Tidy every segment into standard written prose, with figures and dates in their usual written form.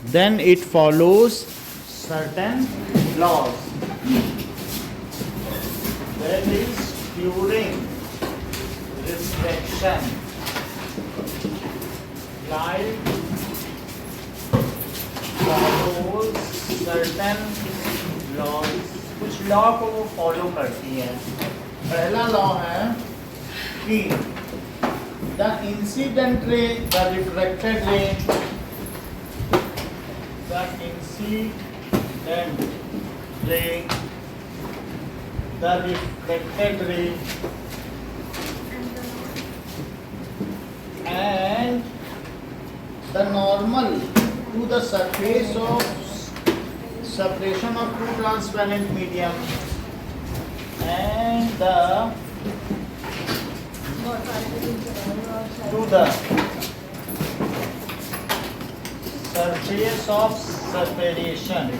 then it follows certain laws. That is during refraction, light follows certain laws. कुछ law को वो follow करती है. पहला लॉ है कि the incident ray, the refracted ray, the incident ray, the refracted ray, and the normal to the surface of separation of two transparent medium, and the to the surface of separation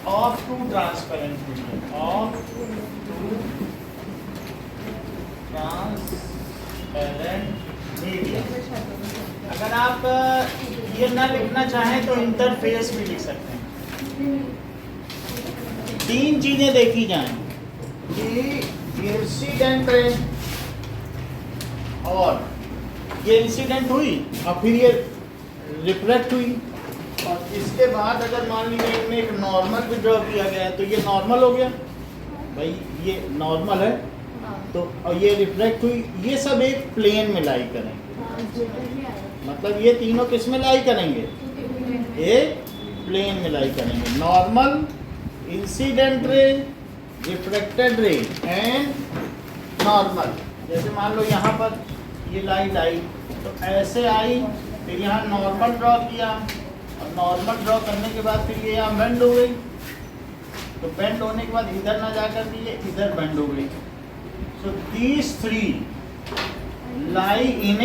of two transparent medium, of two transparent medium. अगर आप ये ना लिखना चाहें तो interface भी लिख सकते हैं. तीन चीजें देखी जाएं कि इंसिडेंट रे, और ये इंसिडेंट हुई और फिर ये रिफ्लेक्ट हुई, और इसके बाद अगर मान लीजिए इनमें एक नॉर्मल भी ड्रॉ किया गया है तो ये नॉर्मल हो गया. भाई ये नॉर्मल है तो, और ये रिफ्लेक्ट हुई, ये सब एक प्लेन में लाई करेंगे. मतलब ये तीनों किस में लाई करेंगे? एक प्लेन में लाई करेंगे. Normal, incident ray, reflected ray and normal. जैसे मान लो यहाँ पर ये लाइट आई तो ऐसे आई, फिर यहाँ नॉर्मल ड्रॉ किया, और नॉर्मल ड्रॉ करने के बाद फिर ये यहाँ बेंड हो गई, तो बेंड होने के बाद इधर ना जाकर के ये इधर बेंड हो गई. So these three lie in ए,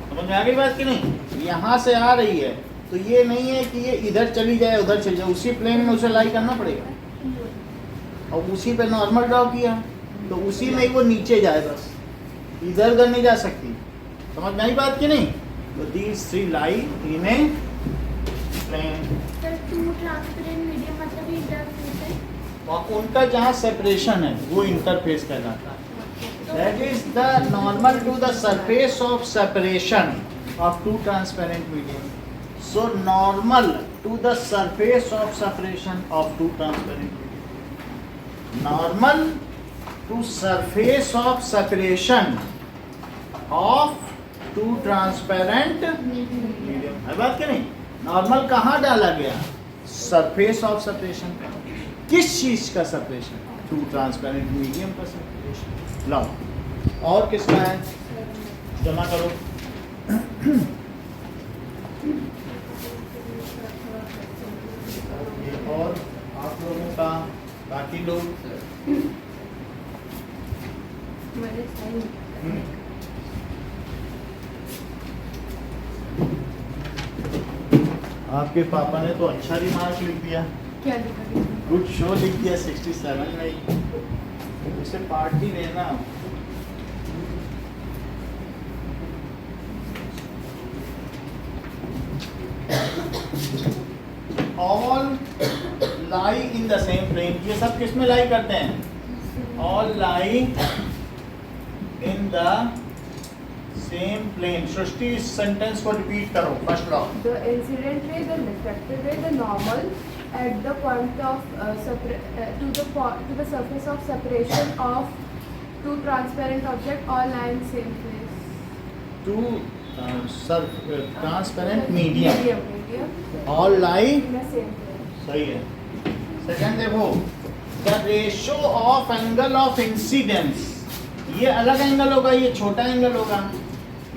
समझ में आ गई बात कि नहीं? यहाँ से आ रही है तो ये नहीं है कि ये इधर चली जाए उधर चली जाए, उसी प्लेन में उसे लाई करना पड़ेगा. और उसी पे नॉर्मल ड्रॉ किया तो उसी में ही वो नीचे जाए, बस इधर उधर नहीं जा सकती. समझ में आई बात कि नहीं? तो these three lie in a plane. और उनका जहाँ सेपरेशन है वो इंटरफेस कहलाता है. That is the normal to the surface of separation of two transparent medium. So normal to the surface of separation of two transparent medium. Normal to surface of separation of two transparent medium. है बात क्या नहीं? Normal कहाँ डाला गया? Surface of separation पे. किस चीज का सेपरेशन? टू ट्रांसपेरेंट मीडियम का सेपरेशन. लाओ और किसका है? जमा करो. ये और आप लोगों का, बाकी लोग आपके पापा ने तो अच्छा रिमार्क लिख दिया. क्या लिखा? गुड शो लिख दिया 67 में ही. उसे पार्टी देना. All lie in the same plane. ये सब किस में लाई करते हैं? All lie in the same plane. Srishti इस सेंटेंस को रिपीट करो. First law. The incident ray, the reflected ray, the normal at the point of to the surface of separation of two transparent object all lie in same place. Two transparent medium all lie in the same place. सही है. Second देखो, the ratio of angle of incidence. ये अलग angle होगा, ये छोटा angle होगा.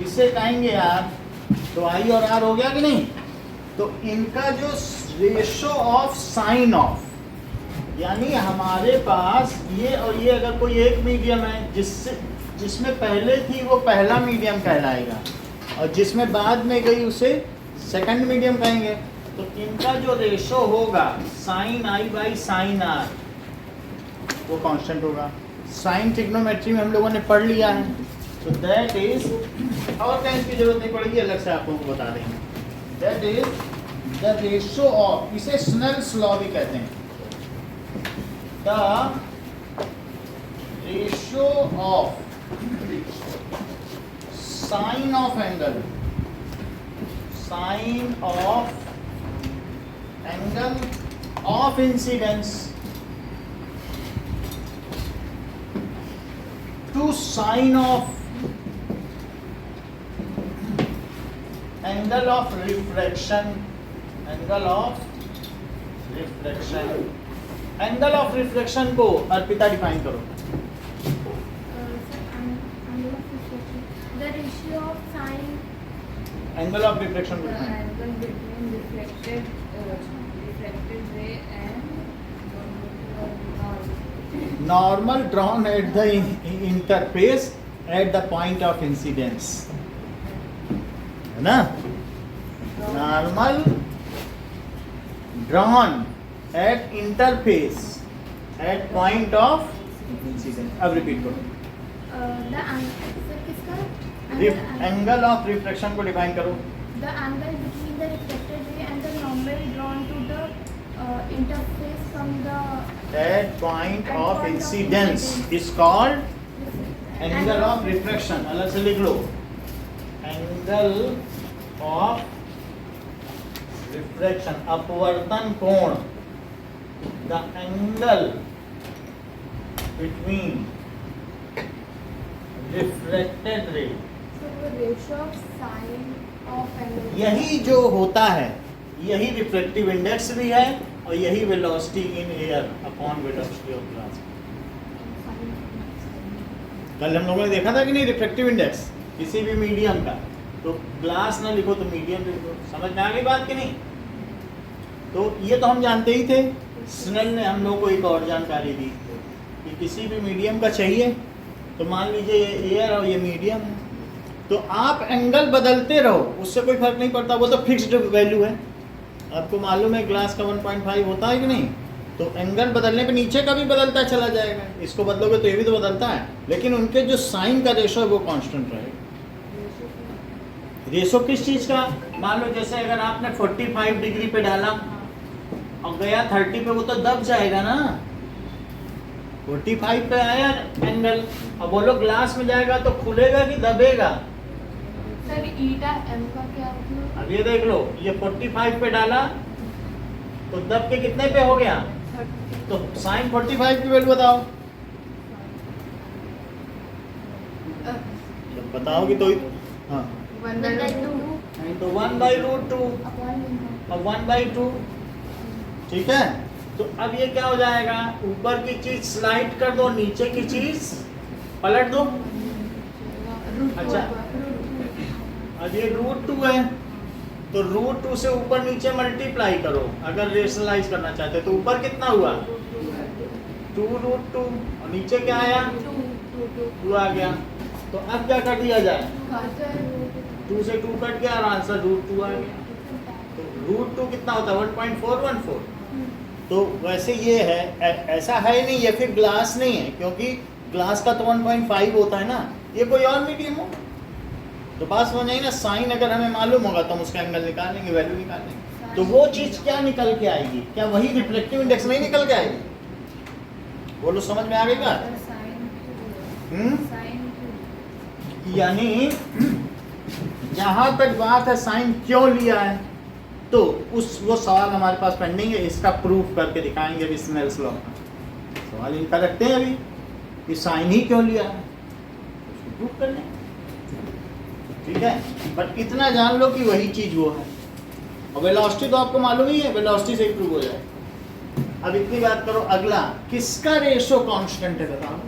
इससे कहेंगे यार तो आई और आर हो गया कि नहीं? तो इनका जो रेशो ऑफ साइन ऑफ, यानी हमारे पास ये और ये अगर कोई एक मीडियम है जिसमें पहले थी वो पहला मीडियम कहलाएगा, और जिसमें बाद में गई उसे सेकंड मीडियम कहेंगे. तो इनका जो रेशो होगा sine i by sine r वो कांस्टेंट होगा. साइन ट्रिग्नोमेट्री में हम लोगों ने पढ़ लिया है. So that is, और कहीं की जरूरत नहीं पड़ेगी, अलग से आप लोगों को बता देंगे. That is the ratio of, इसे स्नेल्स लॉ भी कहते हैं. The ratio of sine of angle of incidence to sine of angle of refraction. Angle of refraction को अर्पिता डिफाइन करो. The ratio of sine, angle of reflection को the define. angle between reflected ray and Normal drawn at the interface at the point of incidence. है ना? Normal drawn at interface at point of incidence. अब repeat करो. the sir किसका? Angle of reflection को define करो. The angle between the reflected ray and the normal drawn to the interface from the At point of incidence is called angle of refraction. अलग से लिख लो. Angle of refraction, अपवर्तन कोण. The angle between refracted ray. So the ratio of sine of angle. यही जो होता है, यही रिफ्लेक्टिव इंडेक्स भी है और यही velocity in air upon velocity of glass. कल हम लोगों ने देखा था कि नहीं रिफ्लेक्टिव इंडेक्स किसी भी मीडियम का, तो ग्लास ना लिखो तो मीडियम लिखो. समझ में आ गई बात कि नहीं? तो ये तो हम जानते ही थे. स्नेल ने हम लोगों को एक और जानकारी दी कि किसी भी मीडियम का चाहिए तो मान लीजिए ये एयर और ये मीडियम है, तो आप एंगल बदलते रहो, उससे कोई फर्क नहीं पड़ता, वो तो फिक्स्ड वैल्यू है. आपको मालूम है ग्लास का 1.5 होता है कि नहीं, तो एंगल बदलने पे नीचे का भी बदलता चला जाएगा. इसको बदलोगे तो ये भी तो बदलता है, लेकिन उनके जो साइन का रेशो है वो कांस्टेंट रहेगा. रेशो किस चीज़ का? मान लो जैसे अगर आपने 45 डिग्री पे डाला और गया 30 पे, वो तो दब जाएगा ना. 45 पे आया एंगल, अब बोलो ग्लास में जाएगा तो खुलेगा कि दबेगा? सर ईटा एम का क्या मतलब? अब ये देख लो, ये 45 पे डाला तो दब के कितने पे हो गया? 30. तो साइन 45 की वैल्यू बताओ. जब बताओगी तो हाँ, 1/2 तो 1/√2 और 1/2. ठीक है, तो अब ये क्या हो जाएगा? ऊपर की चीज स्लाइड कर दो, नीचे की चीज पलट दो. अच्छा, अब ये √2 है तो √2 से ऊपर नीचे मल्टीप्लाई करो अगर रेशनलाइज करना चाहते हो. तो ऊपर कितना हुआ? 2√2 और नीचे क्या आया? 2 आ गया. तो अब क्या कर दिया जाए? 2 से 2 कट गया और आंसर √2 आ गया. तो √2 कितना होता है? 1.414. तो वैसे ये है, ऐसा है नहीं, ये फिर ग्लास नहीं है, क्योंकि ग्लास का तो 1.5 होता है ना, ये कोई और मीडियम हो. तो बात समझ आई ना? साइन अगर हमें मालूम होगा तो हम उसका एंगल निकाल लेंगे, वैल्यू निकाल लेंगे. तो वो चीज़ क्या निकल के आएगी? क्या वही रिफ्लेक्टिव इंडेक्स नहीं निकल के आएगी? बोलो, समझ में आ गई बात? यानी जहाँ तक बात है साइन क्यों लिया है, तो वो सवाल हमारे पास पेंडिंग है, इसका प्रूफ करके दिखाएंगे अभी स्नेल्स लॉ का. सवाल इनका रखते हैं अभी कि साइन ही क्यों लिया है, उसको प्रूफ कर लें. ठीक है, बट इतना जान लो कि वही चीज़ वो है. और वेलोसिटी तो आपको मालूम ही है, वेलोसिटी से ही प्रूव हो जाए. अब इतनी बात करो, अगला किसका रेशो कांस्टेंट है बताओ?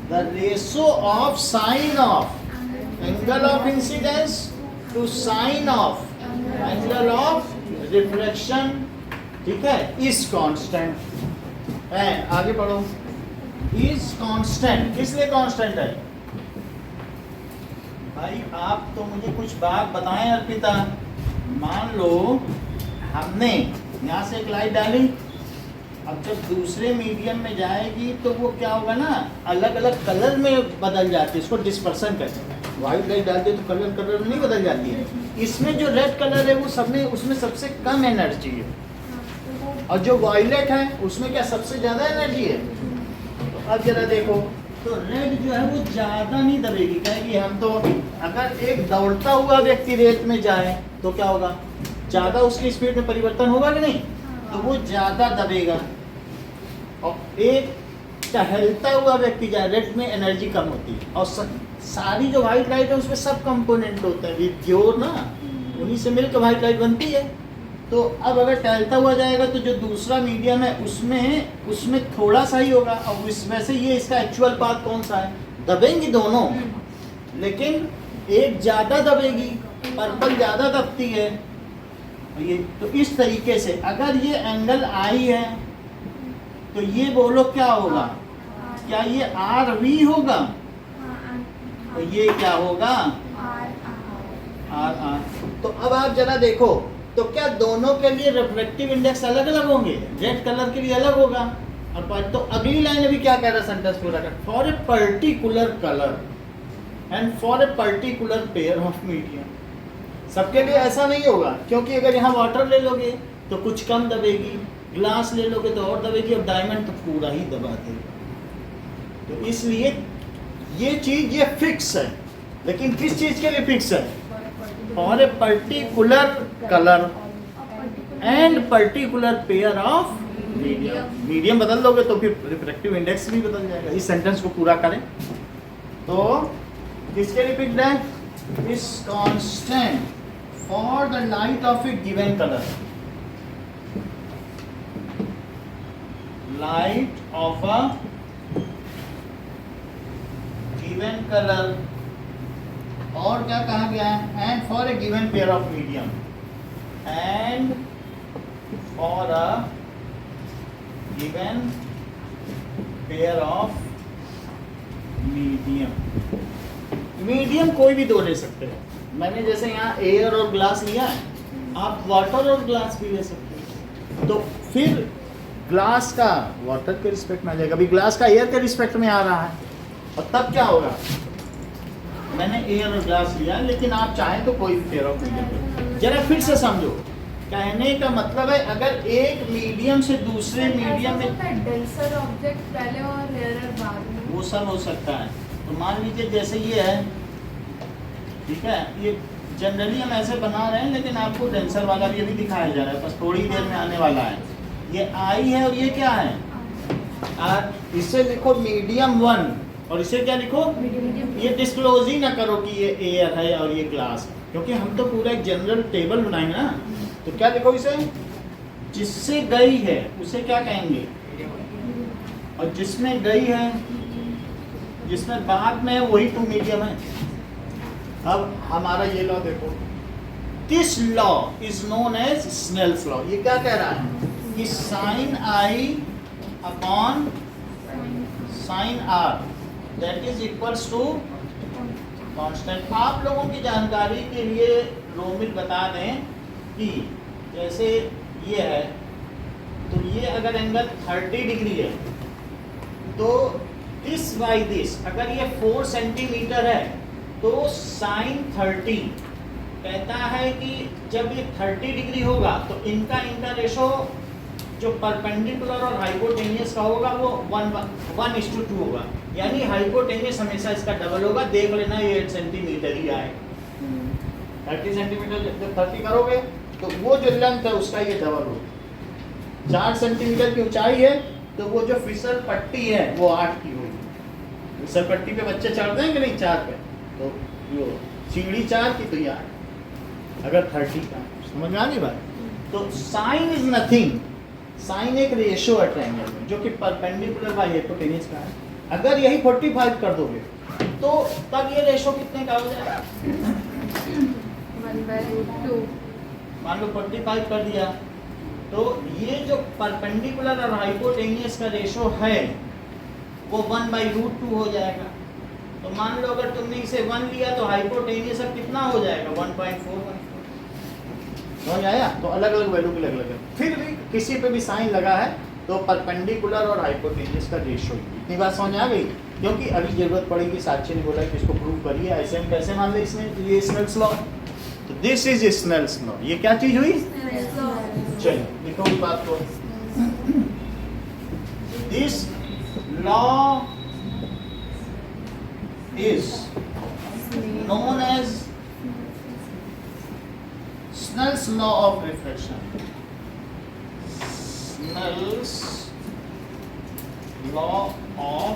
The ratio of sine of angle of incidence to sine of angle of reflection. ठीक है, इज कांस्टेंट है. आगे पढ़ो. इज कांस्टेंट किस लिए कांस्टेंट है? भाई आप तो मुझे कुछ बात बताएं अर्पिता. मान लो हमने यहाँ से एक लाइट डाली अब जब दूसरे मीडियम में जाएगी तो वो क्या होगा ना, अलग अलग कलर में बदल जाती है, इसको डिस्पर्सन कहते हैं। व्हाइट लाइट डालते तो कलर में नहीं बदल जाती है। इसमें जो रेड कलर है वो सब में उसमें सबसे कम एनर्जी है, और जो वायलेट है उसमें क्या सबसे ज़्यादा एनर्जी है। तो अब जरा देखो, तो रेड जो है वो ज़्यादा नहीं दबेगी, कहेगी हम तो, अगर एक दौड़ता हुआ व्यक्ति रेत में जाए तो क्या होगा, ज़्यादा उसकी स्पीड में परिवर्तन होगा कि नहीं, तो वो ज़्यादा दबेगा। और एक टहलता हुआ व्यक्ति जाए, रेड में एनर्जी कम होती है, और सारी जो व्हाइट लाइट है उसमें सब कंपोनेंट होते हैं, विद्योर ना, उन्हीं से मिलकर व्हाइट लाइट बनती है। तो अब अगर टहलता हुआ जाएगा तो जो दूसरा मीडियम है उसमें थोड़ा सा ही होगा, और वैसे ये इसका एक्चुअल पाथ कौन सा है, दबेंगी दोनों, लेकिन एक ज़्यादा दबेगी, पर्पल ज़्यादा दबती है। ये तो इस तरीके से अगर ये एंगल आई है तो ये बोलो क्या होगा, क्या ये आर वी होगा, तो ये क्या होगा आर आर। तो अब आप जरा देखो, तो क्या दोनों के लिए रिफ्लेक्टिव इंडेक्स अलग अलग होंगे, रेड कलर के लिए अलग होगा। और तो अगली लाइन अभी क्या कह रहा है सेंटेंस पूरा कर, for a particular colour and for a particular pair of medium. सबके लिए ऐसा नहीं होगा, क्योंकि अगर यहाँ वाटर ले लोगे तो कुछ कम दबेगी, ग्लास ले लोगे तो और दबेगी, और डायमंड तो पूरा ही दबा देगा। तो इसलिए ये चीज ये फिक्स है, लेकिन किस चीज के लिए फिक्स है, for a particular colour and particular pair of medium. Medium बदल दोगे तो फिर रिफ्रैक्टिव इंडेक्स भी बदल जाएगा। इस सेंटेंस को पूरा करें तो किसके लिए फिक्स्ड है, is constant for the light of A given colour, light of a given colour, और क्या कहा गया है, and for a given pair of medium, and for a given pair of medium. Medium कोई भी दो ले सकते हो, मैंने जैसे यहाँ एयर और ग्लास लिया है, आप वाटर और ग्लास भी ले सकते हो। तो फिर ग्लास का वाटर के रिस्पेक्ट में आ जाएगा, अभी ग्लास का एयर के रिस्पेक्ट में आ रहा है, और तब क्या होगा, मैंने एयर और ग्लास लिया, लेकिन आप चाहें तो कोई भी पेयर ऑफ मीडियम। जरा फिर से समझो, कहने का मतलब है अगर एक मीडियम से दूसरे मीडियम में डेंसर ऑब्जेक्ट पहले और रेयरर बाद में, वो सब हो सकता है। तो मान लीजिए जैसे ये है, ठीक है, ये जनरली हम ऐसे बना रहे हैं, लेकिन आपको डेंसर वाला भी अभी दिखाया जा रहा है, बस थोड़ी देर में आने वाला है। ये आई है और ये क्या है आर, इसे लिखो मीडियम 1 और इसे क्या लिखो, ये डिस्क्लोज ही ना करो कि ये एयर है और ये ग्लास, क्योंकि हम तो पूरा एक जनरल टेबल बनाएंगे ना। तो क्या लिखो इसे, जिससे गई है उसे क्या कहेंगे, और जिसमें गई है, जिसमें बाद में है वही टू मीडियम है। अब हमारा ये लॉ देखो, this law is known as Snell's law. ये क्या कह रहा है कि sine i upon sine r that is equals to constant. आप लोगों की जानकारी के लिए रोमिल बता दें कि जैसे ये है, तो ये अगर एंगल 30 डिग्री है तो दिस बाई दिस, अगर ये 4 सेंटीमीटर है तो साइन 30 कहता है कि जब ये 30 डिग्री होगा तो इनका रेशो जो परपेंडिकुलर और हाइपोटेनियस का होगा वो 1:2 होगा, यानी हाइपोटेनियस हमेशा इसका डबल होगा। देख लेना ये 8 सेंटीमीटर ही आए, 30 सेंटीमीटर जब 30 करोगे तो वो जो लेंथ है उसका ये डबल होगा। 4 सेंटीमीटर की ऊंचाई है तो वो जो फिसल पट्टी है वो 8 की होगी। फिसल पट्टी पे बच्चे चढ़ते हैं कि नहीं 4 पे, तो वो सीढ़ी 4 की तो ये 8, अगर 30 का, समझ में आ गई बात। तो साइन इज नथिंग, साइन एक रेशो है ट्रायंगल में जो कि परपेंडिकुलर बाय हाइपोटेन्यूज का है। अगर यही 45 कर दोगे तो तब ये रेशो कितने का हो जाएगा, 1/2। मान लो 45 कर दिया तो ये जो परपेंडिकुलर और हाइपोटेन्यूज का रेशो है वो 1/√2 हो जाएगा। तो मान लो अगर तुमने इसे 1 लिया तो हाइपोटेन्यूज अब कितना हो जाएगा 1.4 समझ आया। तो अलग अलग वैल्यू के अलग अलग है। फिर भी किसी पे भी साइन लगा है तो परपेंडिकुलर और हाइपोटेन्यूज का रेशियो इतनी बात समझ आ गई। क्योंकि अभी जरूरत पड़ेगी, साक्षी ने बोला कि इसको प्रूव करिए, ऐसे हम कैसे मान ले इसमें ये स्नेल्स लॉ। तो दिस इज स्नेल्स लॉ। ये क्या चीज हुई? चलिए लिखो इस बात को। This law is known as Snell's law of reflection. Snell's law of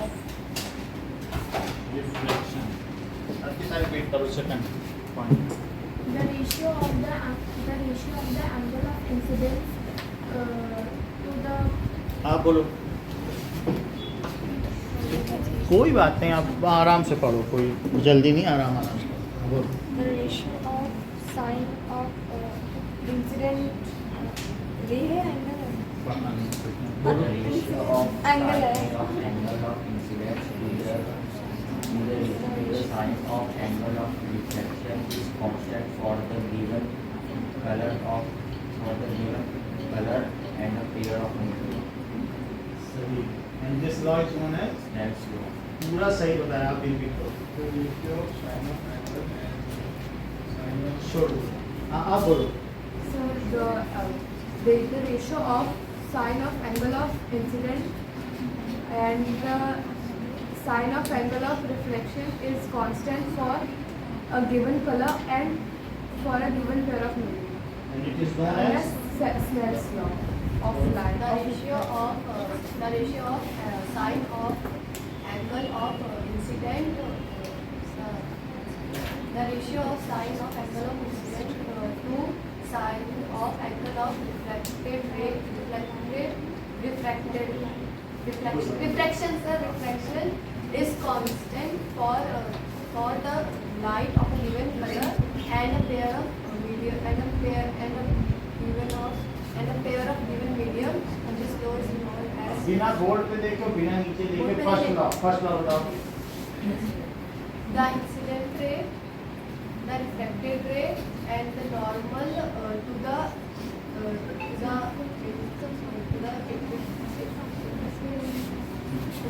reflection. अब कितना रिपीट करो second point. The ratio of the angle of incidence to the आप बोलो। कोई बात नहीं, आप आराम से पढ़ो, कोई जल्दी नहीं, आराम से पढ़ो। बोलो। the ratio of sine of incident ray है angle है पढ़ना नहीं। The बोलो। ratio of Angle है। sine of angle of incidence to the sine of angle of reflection is constant for the given color and a pair of medium. सही। And this law is known as, Snell's law. पूरा सही बताया, आप repeat करो। छोड़ो। हाँ आप बोलो। so the ratio of sine of angle of incident and the sine of angle of reflection is constant for a given color and for a given pair of medium. And it is known as Snell's law of light. The ratio of sine of angle of incident the ratio of sine of angle of incident to sine of angle of reflection is constant for the light of a given color and a pair of medium and a pair of given medium, and this law is known as बिना board पे देखो, बिना नीचे देखे, board पे first नहीं। Law बताओ। the incident ray, the reflected ray, and the normal to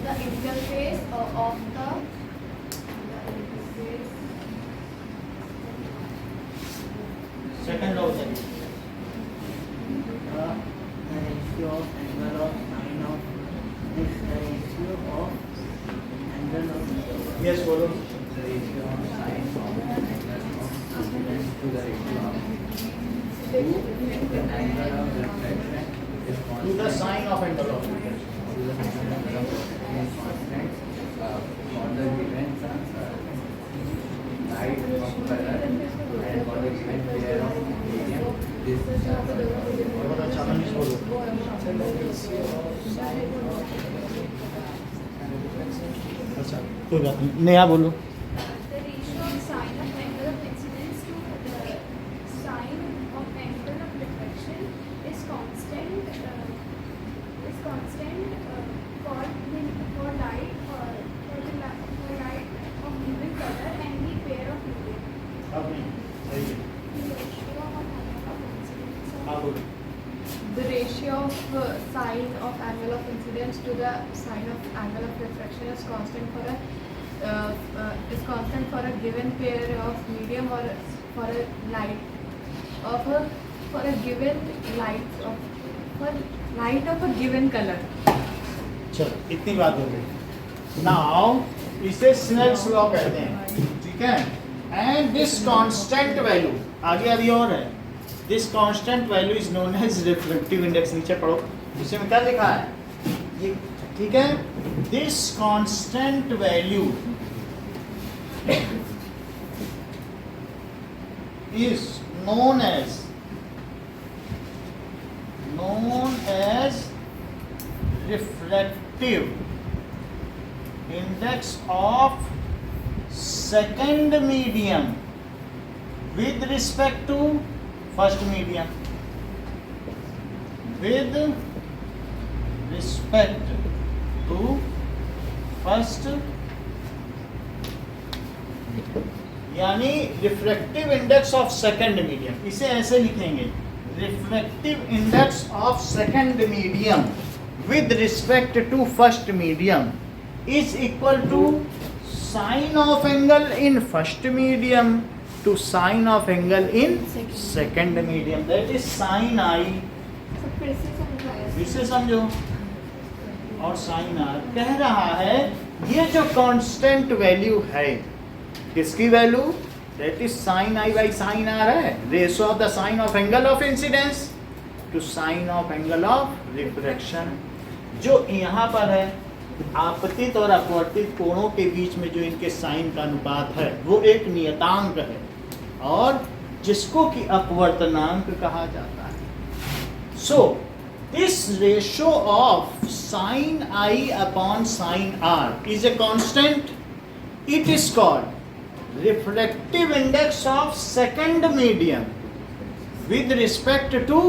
the interface of the second law बताइए। The ratio of angle of sine of this ratio of angle of yes बोलो। the ratio of sine of angle of incidence to the ratio of the angle of reflection is to the constant. Sine of angle of To the angle of reflection is constant for the given light of color and for the given pair of medium. This बहुत अच्छा मनीष बोलो। अच्छा कोई बात नहीं, नया बोलो। The ratio of sine of angle of incidence to the sine of angle of reflection is constant for light of given color and the pair of medium. अब नहीं, सही है। The ratio of angle of incidence हाँ of बोलो। The ratio of sine of angle of incidence to the sine of angle of reflection is constant for a given pair of medium or for a light of a for a given light of for light of a given color. चलो इतनी बात हो गई। Now इसे Snell's law कहते हैं, ठीक है। एंड दिस कांस्टेंट वैल्यू, आगे अभी और है। This constant value is known as reflective index. नीचे पढ़ो, इसमें क्या लिखा है ये, ठीक है। This constant value is known as refractive index of second medium with respect to first medium, with respect to first, यानी refractive index of second medium. इसे ऐसे लिखेंगे, refractive index of second medium with respect to first medium is equal to sine of angle in first medium to sine of angle in second medium, that is sin I. सब फिर से समझाया। फिर से समझो। और साइन आर कह रहा है ये जो कांस्टेंट वैल्यू है किसकी value, that is sine i by sine r है, ratio of the sine of angle of incidence to sine of angle of reflection. जो यहाँ पर है आपतित और अपवर्तित कोणों के बीच में जो इनके साइन का अनुपात है वो एक नियतांक है और जिसको कि अपवर्तनांक कहा जाता है। सो this ratio of sin I upon sin R is a constant. It is called refractive index of second medium with respect to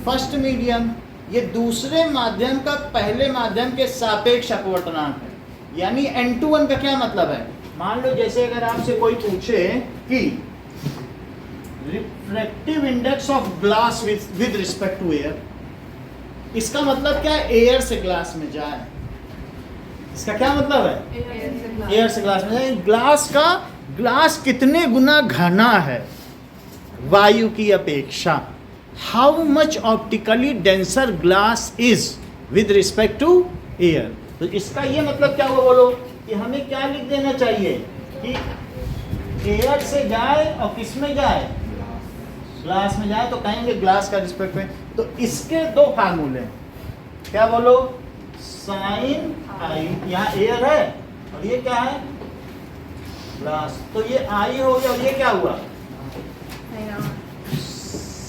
first medium. ये दूसरे माध्यम का पहले माध्यम के सापेक्ष अपवर्तनांक है। यानी N21 का क्या मतलब है, मान लो जैसे अगर आपसे कोई पूछे कि refractive index of glass with respect to air, इसका मतलब क्या है, एयर से ग्लास में जाए। इसका क्या मतलब है, एयर से ग्लास में जाए। ग्लास कितने गुना घना है वायु की अपेक्षा, how much optically denser glass is with respect to air. तो इसका ये मतलब क्या हुआ बोलो, कि हमें क्या लिख देना चाहिए कि एयर से जाए और किस में जाए, ग्लास में जाए, तो कहेंगे ग्लास का रिस्पेक्ट में। तो इसके दो फार्मूले हैं, क्या बोलो, साइन आई, यहाँ एयर है और ये क्या है, ग्लास, तो ये आई हो गया और ये क्या हुआ,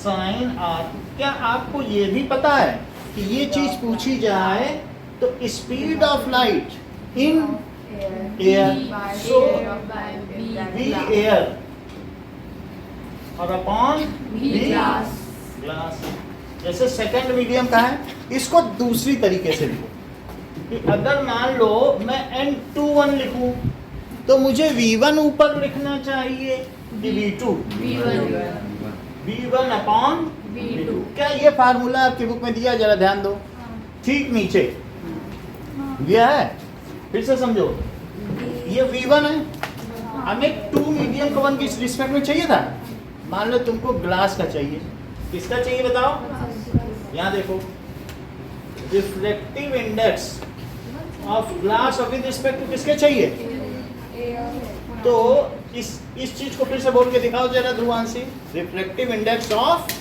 साइन आर। क्या आपको ये भी पता है कि ये चीज पूछी जाए तो speed of light in air, so v air और अपॉन ग्लास। जैसे सेकंड मीडियम का है, इसको दूसरी तरीके से लिखो कि अगर मान लो मैं N21 लिखूं तो मुझे V1 ऊपर लिखना चाहिए कि V2, V1 अपॉन V2। क्या ये फार्मूला आपकी बुक में दिया, जरा ध्यान दो, ठीक नीचे दिया है, फिर से समझो। ये V1 है, हमें 2 मीडियम को 1 की रिस्पेक्ट में चाहिए था। मान लो तुमको ग्लास का चाहिए, किसका चाहिए बताओ, यहाँ देखो, रिफ्लेक्टिव इंडेक्स ऑफ ग्लास और विद रिस्पेक्ट टू किसके चाहिए, तो इस चीज को फिर से बोल के दिखाओ जरा Dhruvanshi, reflective index of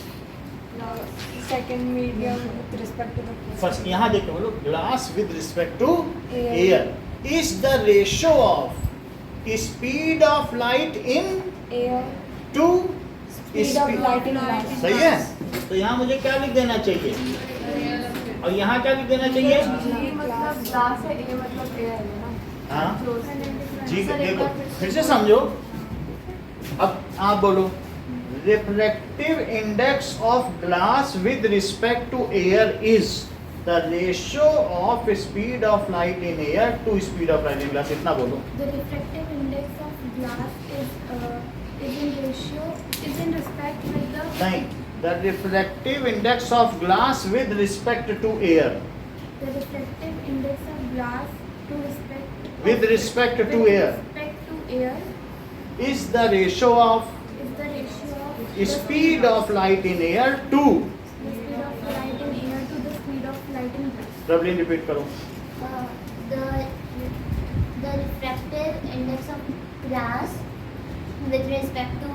second medium with respect to first, यहाँ देखो बोलो, glass with respect to air is the ratio of speed of light in air to speed of light in glass. सही है। तो यहाँ मुझे क्या लिख देना चाहिए, और यहाँ क्या लिख देना चाहिए, G मतलब ग्लास है, A मतलब एयर है ना। हाँ जी, देखो फिर से समझो। अब आप बोलो, refractive index of glass with respect to air is the ratio of speed of light in air to speed of light in glass. इतना बोलो। The refractive index of glass is in respect with the नहीं, the refractive index of glass with respect to air, the refractive index of glass to respect with respect to air respect to air is the ratio of is the ratio of the speed of light in air to, the speed of light in air to the speed of light in glass. Problem repeat करो। The refractive index of glass with respect to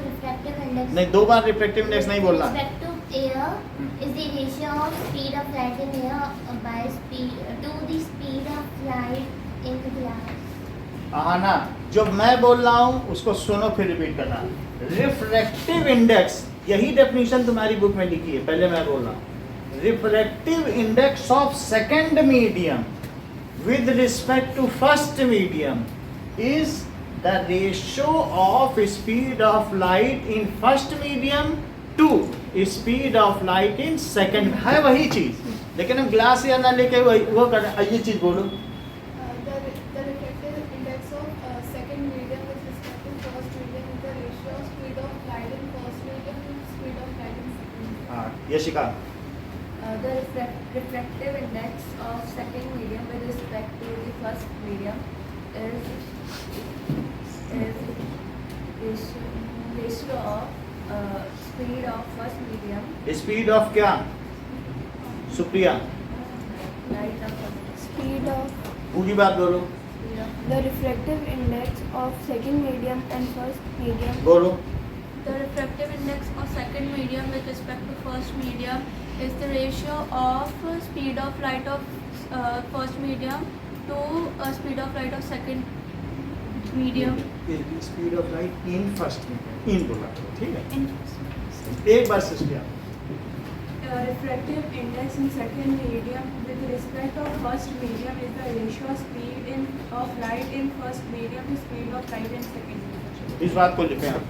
refractive index नहीं, दो बार refractive index नहीं बोलना। respect to air is the ratio of speed of light in air by speed to the speed of light in glass. हाँ ना, जो मैं बोल रहा हूँ उसको सुनो फिर रिपीट करना। रिफ्रैक्टिव इंडेक्स, यही डेफिनेशन तुम्हारी बुक में लिखी है, पहले मैं बोल रहा हूँ। Refractive index of second medium with respect to first medium is the ratio of speed of light in first medium to speed of light in second. है वही चीज, लेकिन हम ग्लास या ना लेके वो कर, ये चीज बोलो। The refractive index of second medium with respect to first medium is the ratio of speed of light in first medium to speed of light in second medium. हाँ, ये शिका। The refractive index of second medium with respect to the first medium is ratio of speed of first medium speed of क्या Supriya light of Speed of पूरी बात बोलो the refractive index of second medium and first medium. बोलो The refractive index of second medium with respect to first medium is the ratio of speed of light of first medium to speed of light of second medium. Speed of light in first in बोला करो, ठीक है In एक बार Supriya refractive index in second medium with respect of first medium is the ratio of speed of light in first medium to speed of light in second medium. इस बात को लिखें आप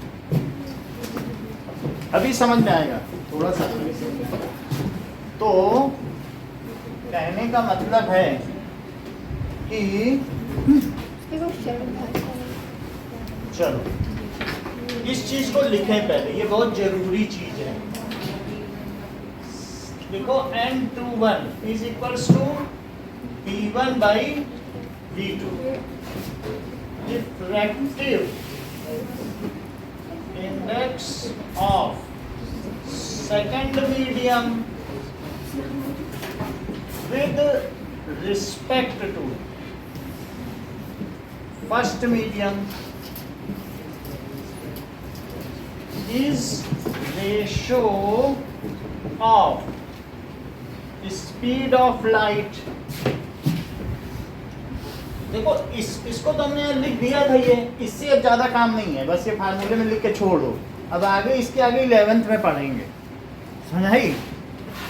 अभी समझ में आएगा थोड़ा सा अभी समझ में आएगा। तो कहने का मतलब है कि चलो इस चीज को लिखें पहले, ये बहुत जरूरी चीज है। देखो n21 is equals to p1 by v2 refractive index of second medium with respect to first medium is ratio of speed of light। देखो इसको तो हमने लिख दिया था, ये इससे अब ज्यादा काम नहीं है, बस ये फार्मूले में लिख के छोड़ दो। अब आगे इसके आगे 11th में पढ़ेंगे, समझाई?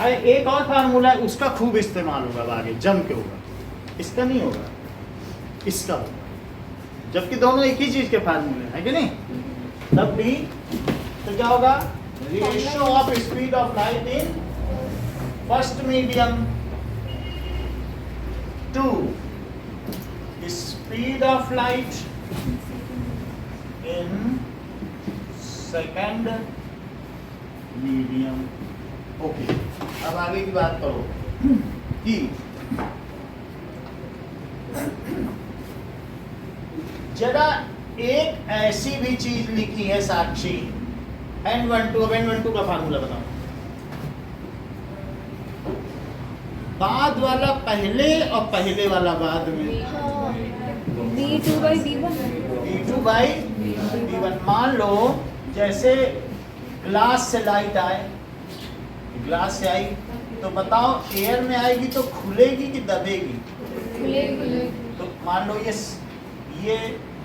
अरे एक और फार्मूला है, उसका खूब इस्तेमाल होगा अब आगे, जम के होगा, इसका नहीं होगा, इसका होगा, जबकि दोनों एक ही चीज के फार्मूले हैं कि नहीं? तब भी तो क्या होगा? Ratio of speed of light in first medium to speed of light in second medium. Okay, अब आगे की बात करो कि जरा एक ऐसी भी चीज लिखी है साक्षी, n12 का फार्मूला बताओ। बाद वाला पहले और पहले वाला बाद में। B2 by B1. B2 by B1। मान लो जैसे ग्लास से लाइट आए, ग्लास से आई तो बताओ एयर में आएगी तो खुलेगी कि दबेगी? तो मान लो ये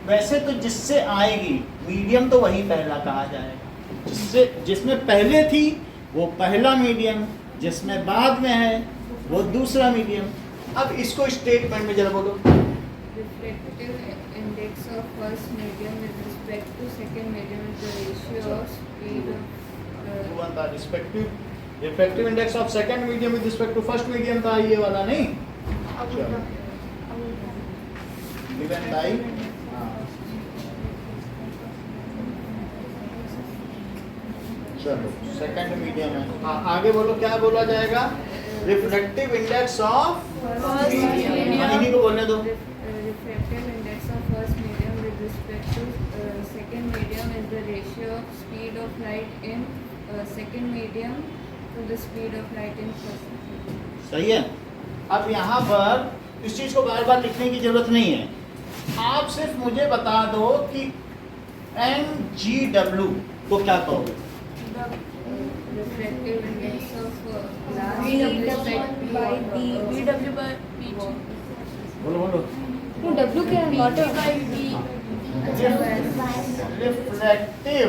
वैसे तो जिससे आएगी मीडियम तो वही पहला कहा जाएगा, जिसमें पहले थी वो पहला मीडियम, जिसमें बाद में है वो दूसरा मीडियम। अब इसको स्टेटमेंट में जरा बोलो। Refractive index of first medium with respect to second medium is the ratio of speed of refractive index of second medium with respect to first medium था, ये वाला नहीं। गिवन बाय चलो सेकंड मीडियम है। आगे बोलो, क्या बोला जाएगा? Refractive index of first medium. इन्हीं को बोलने दो। refractive index of first medium with respect to second medium is the ratio of speed of light in second medium to the speed of light in first medium. सही है। अब यहाँ पर इस चीज को बार बार लिखने की जरूरत नहीं है, आप सिर्फ मुझे बता दो कि NGW को क्या कहोगे? Refractive index of glass by B. BW by BG. बोलो बोलो। No, W क्या है? Water. by B. Refractive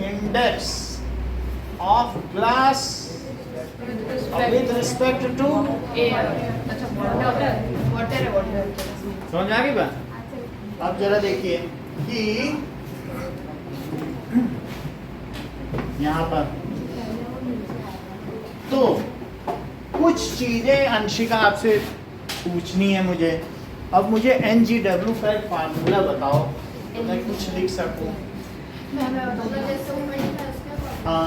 index of glass with respect to Air. अच्छा water. Water है water. समझ आ गई बात? अब जरा देखिए कि यहाँ पर तो कुछ चीजें अंशिका आपसे पूछनी है मुझे। अब मुझे NGW का एक फार्मूला बताओ तो मैं कुछ लिख सकूं। मैं बताऊंगा जैसे वो मैंने उसके हाँ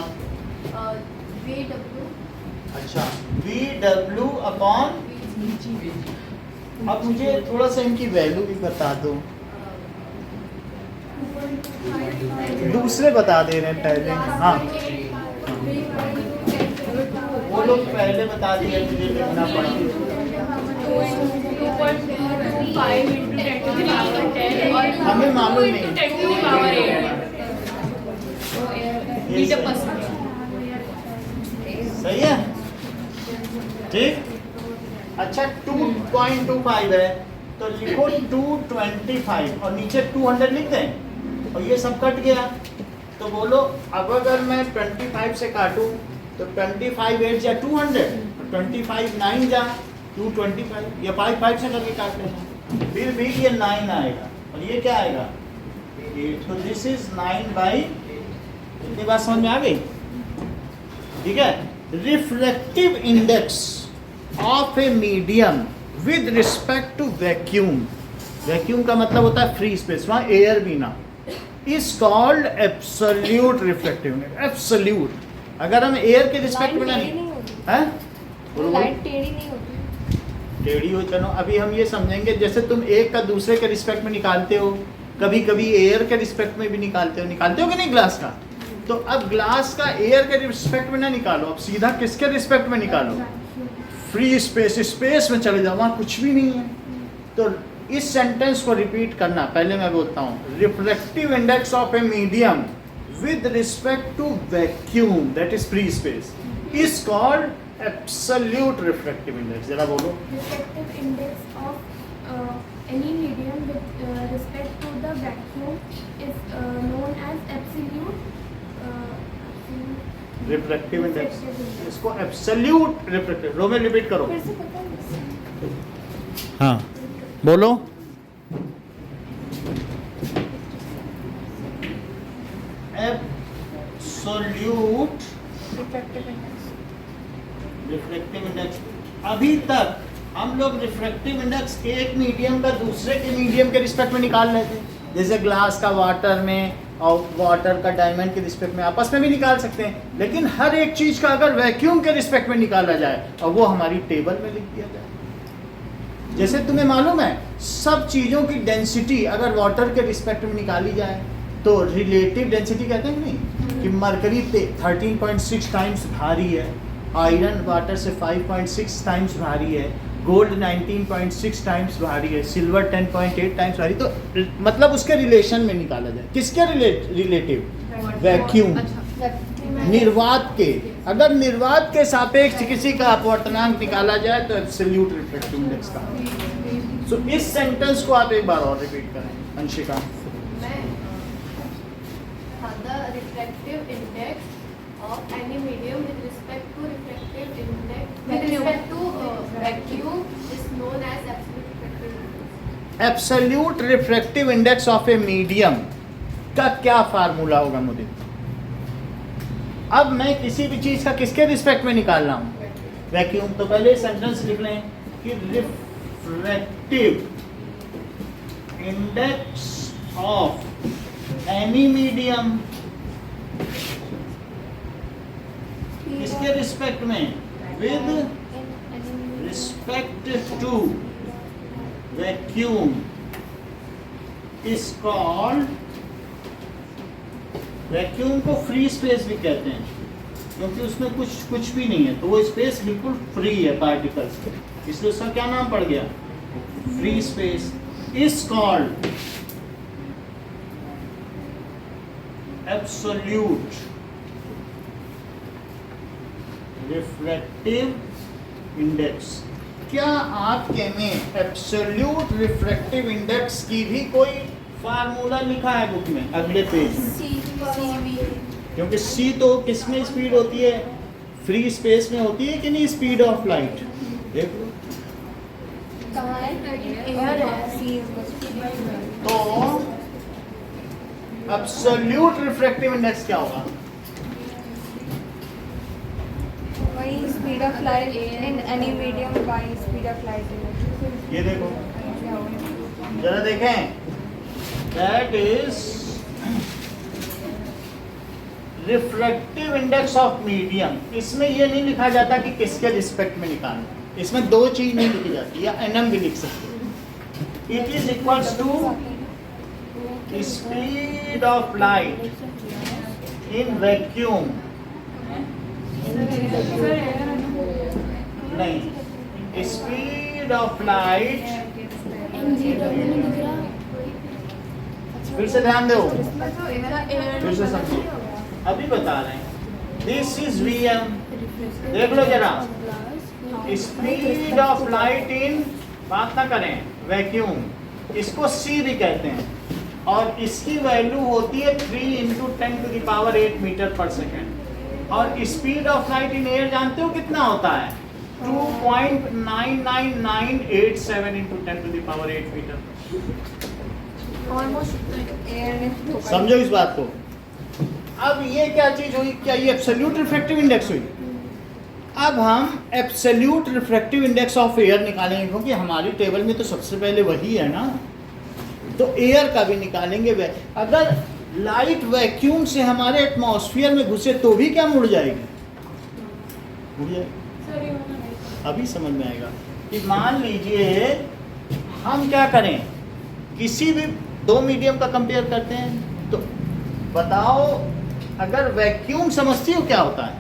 VW अच्छा VW अपॉन, अब मुझे थोड़ा सा इनकी वैल्यू भी बता दो, दूसरे बता दे रहे हैं पहले। हाँ वो लोग पहले बता दिए, मुझे लिखना पड़ेगा। 2.25 into 10 to the power 10 और हमें मालूम नहीं 10 to the power 8 मीटर पर सही है, ठीक। अच्छा 2.25 है तो लिखो 225 और नीचे 200 लिख दें, और ये सब कट गया। तो बोलो अब अगर मैं 25 से काटूं तो 25 8 या 200, 25 9 जा 225, या 5 से करके काट लेना, फिर भी ये 9 आएगा और ये क्या आएगा 8। तो दिस इज 9/, इतनी बात समझ में आ गई, ठीक है। Reflective index of a medium with respect to vacuum, vacuum का मतलब होता है फ्री स्पेस, वहां एयर भी ना, is called absolute reflective index. Absolute, अगर हम एयर के रिस्पेक्ट में नहीं है, लाइट टेढ़ी नहीं होती। टेढ़ी हो, चलो अभी हम ये समझेंगे, जैसे तुम एक का दूसरे के रिस्पेक्ट में निकालते हो, कभी कभी एयर के रिस्पेक्ट में भी निकालते हो कि नहीं ग्लास का। तो अब ग्लास का एयर के रिस्पेक्ट में ना निकालो, अब सीधा किसके रिस्पेक्ट में निकालो, फ्री स्पेस, स्पेस में चले जाओ, वहाँ कुछ भी नहीं है। तो इस सेंटेंस को रिपीट करना, पहले मैं बोलता हूँ, reflective index of a medium with respect to vacuum, that is free space, is called absolute refractive index. जरा बोलो। refractive index of any medium with respect to the vacuum is known as absolute reflective index, इसको absolute reflective, रो में repeat करो। फिर से पता है हाँ बोलो। Absolute reflective index. अभी तक हम लोग रिफ्लेक्टिव इंडेक्स एक मीडियम का दूसरे के मीडियम के रिस्पेक्ट में निकाल रहे थे, जैसे ग्लास का वाटर में और वाटर का डायमंड के रिस्पेक्ट में, आपस में भी निकाल सकते हैं, लेकिन हर एक चीज का अगर वैक्यूम के रिस्पेक्ट में निकाला जाए और वो हमारी टेबल में लिख दिया जाए, जैसे तुम्हें मालूम है सब चीजों की डेंसिटी अगर वाटर के रिस्पेक्ट में निकाली जाए तो रिलेटिव डेंसिटी कहते हैं नहीं, कि मरकरी 13.6 टाइम्स भारी है, आयरन वाटर से 5.6 टाइम्स भारी है, गोल्ड 19.6 टाइम्स भारी है, सिल्वर 10.8 टाइम्स भारी। तो मतलब उसके रिलेशन में निकाला जाए, किसके रिलेटिव, वैक्यूम, निर्वात के। अगर निर्वात के सापेक्ष किसी का अपवर्तनांक निकाला जाए तो एब्सोल्यूट रिफ्लेक्टिव इंडेक्स का। सो इस सेंटेंस को आप एक बार और रिपीट करें Anshika. The refractive index of any medium with respect to refractive index with respect to vacuum is known as absolute refractive index. Absolute refractive index of a medium का क्या formula होगा मुझे? अब मैं किसी भी चीज का किसके रिस्पेक्ट में निकाल रहा हूँ, वैक्यूम। तो पहले सेंटेंस लिख लें कि refractive index of any medium, किसके रिस्पेक्ट में, with respect to vacuum is called, vacuum को फ्री स्पेस भी कहते हैं क्योंकि उसमें कुछ भी नहीं है, तो वो स्पेस बिल्कुल फ्री है पार्टिकल्स से, इसलिए उसका क्या नाम पड़ गया, free space. Is called absolute refractive index. क्या आपके में एब्सोल्यूट रिफ्रैक्टिव इंडेक्स की भी कोई फार्मूला लिखा है बुक में अगले पेज में? क्योंकि सी तो किस में स्पीड होती है, फ्री स्पेस में होती है कि नहीं, स्पीड ऑफ लाइट। देख लो तो एब्सोल्यूट रिफ्रैक्टिव इंडेक्स क्या होगा? वही speed of light in any medium by speed of light. ये देखो जरा देखें, that is refractive index of medium, इसमें ये नहीं लिखा जाता कि किसके रिस्पेक्ट में निकालना, इसमें दो चीज नहीं लिखी जाती, या एनएम भी लिख सकते हो। It is equals to speed of light in vacuum, नहीं, स्पीड ऑफ लाइट, फिर से ध्यान दो, फिर से समझिए, अभी बता रहे हैं, दिस इज वीएम, देख लो जरा, स्पीड ऑफ लाइट इन, बात ना करें, वैक्यूम, इसको सी भी कहते हैं, और इसकी वैल्यू होती है 3 × 10⁸ मीटर पर सेकेंड, और speed of light in air जानते हो कितना होता है, 2.99987 × 10⁸ मीटर। समझो इस बात को। अब ये क्या चीज हुई, क्या ये एब्सोल्यूट रिफ्रैक्टिव इंडेक्स हुई? अब हम absolute refractive index of air निकालेंगे, क्योंकि हमारी टेबल में तो सबसे पहले वही है ना, तो एयर का भी निकालेंगे। अगर लाइट वैक्यूम से हमारे एटमॉस्फेयर में घुसे तो भी क्या मुड़ जाएगी, मुड़ जाएगी। अभी समझ में आएगा कि मान लीजिए हम क्या करें, किसी भी दो मीडियम का कंपेयर करते हैं, तो बताओ अगर वैक्यूम समझती हो क्या होता है,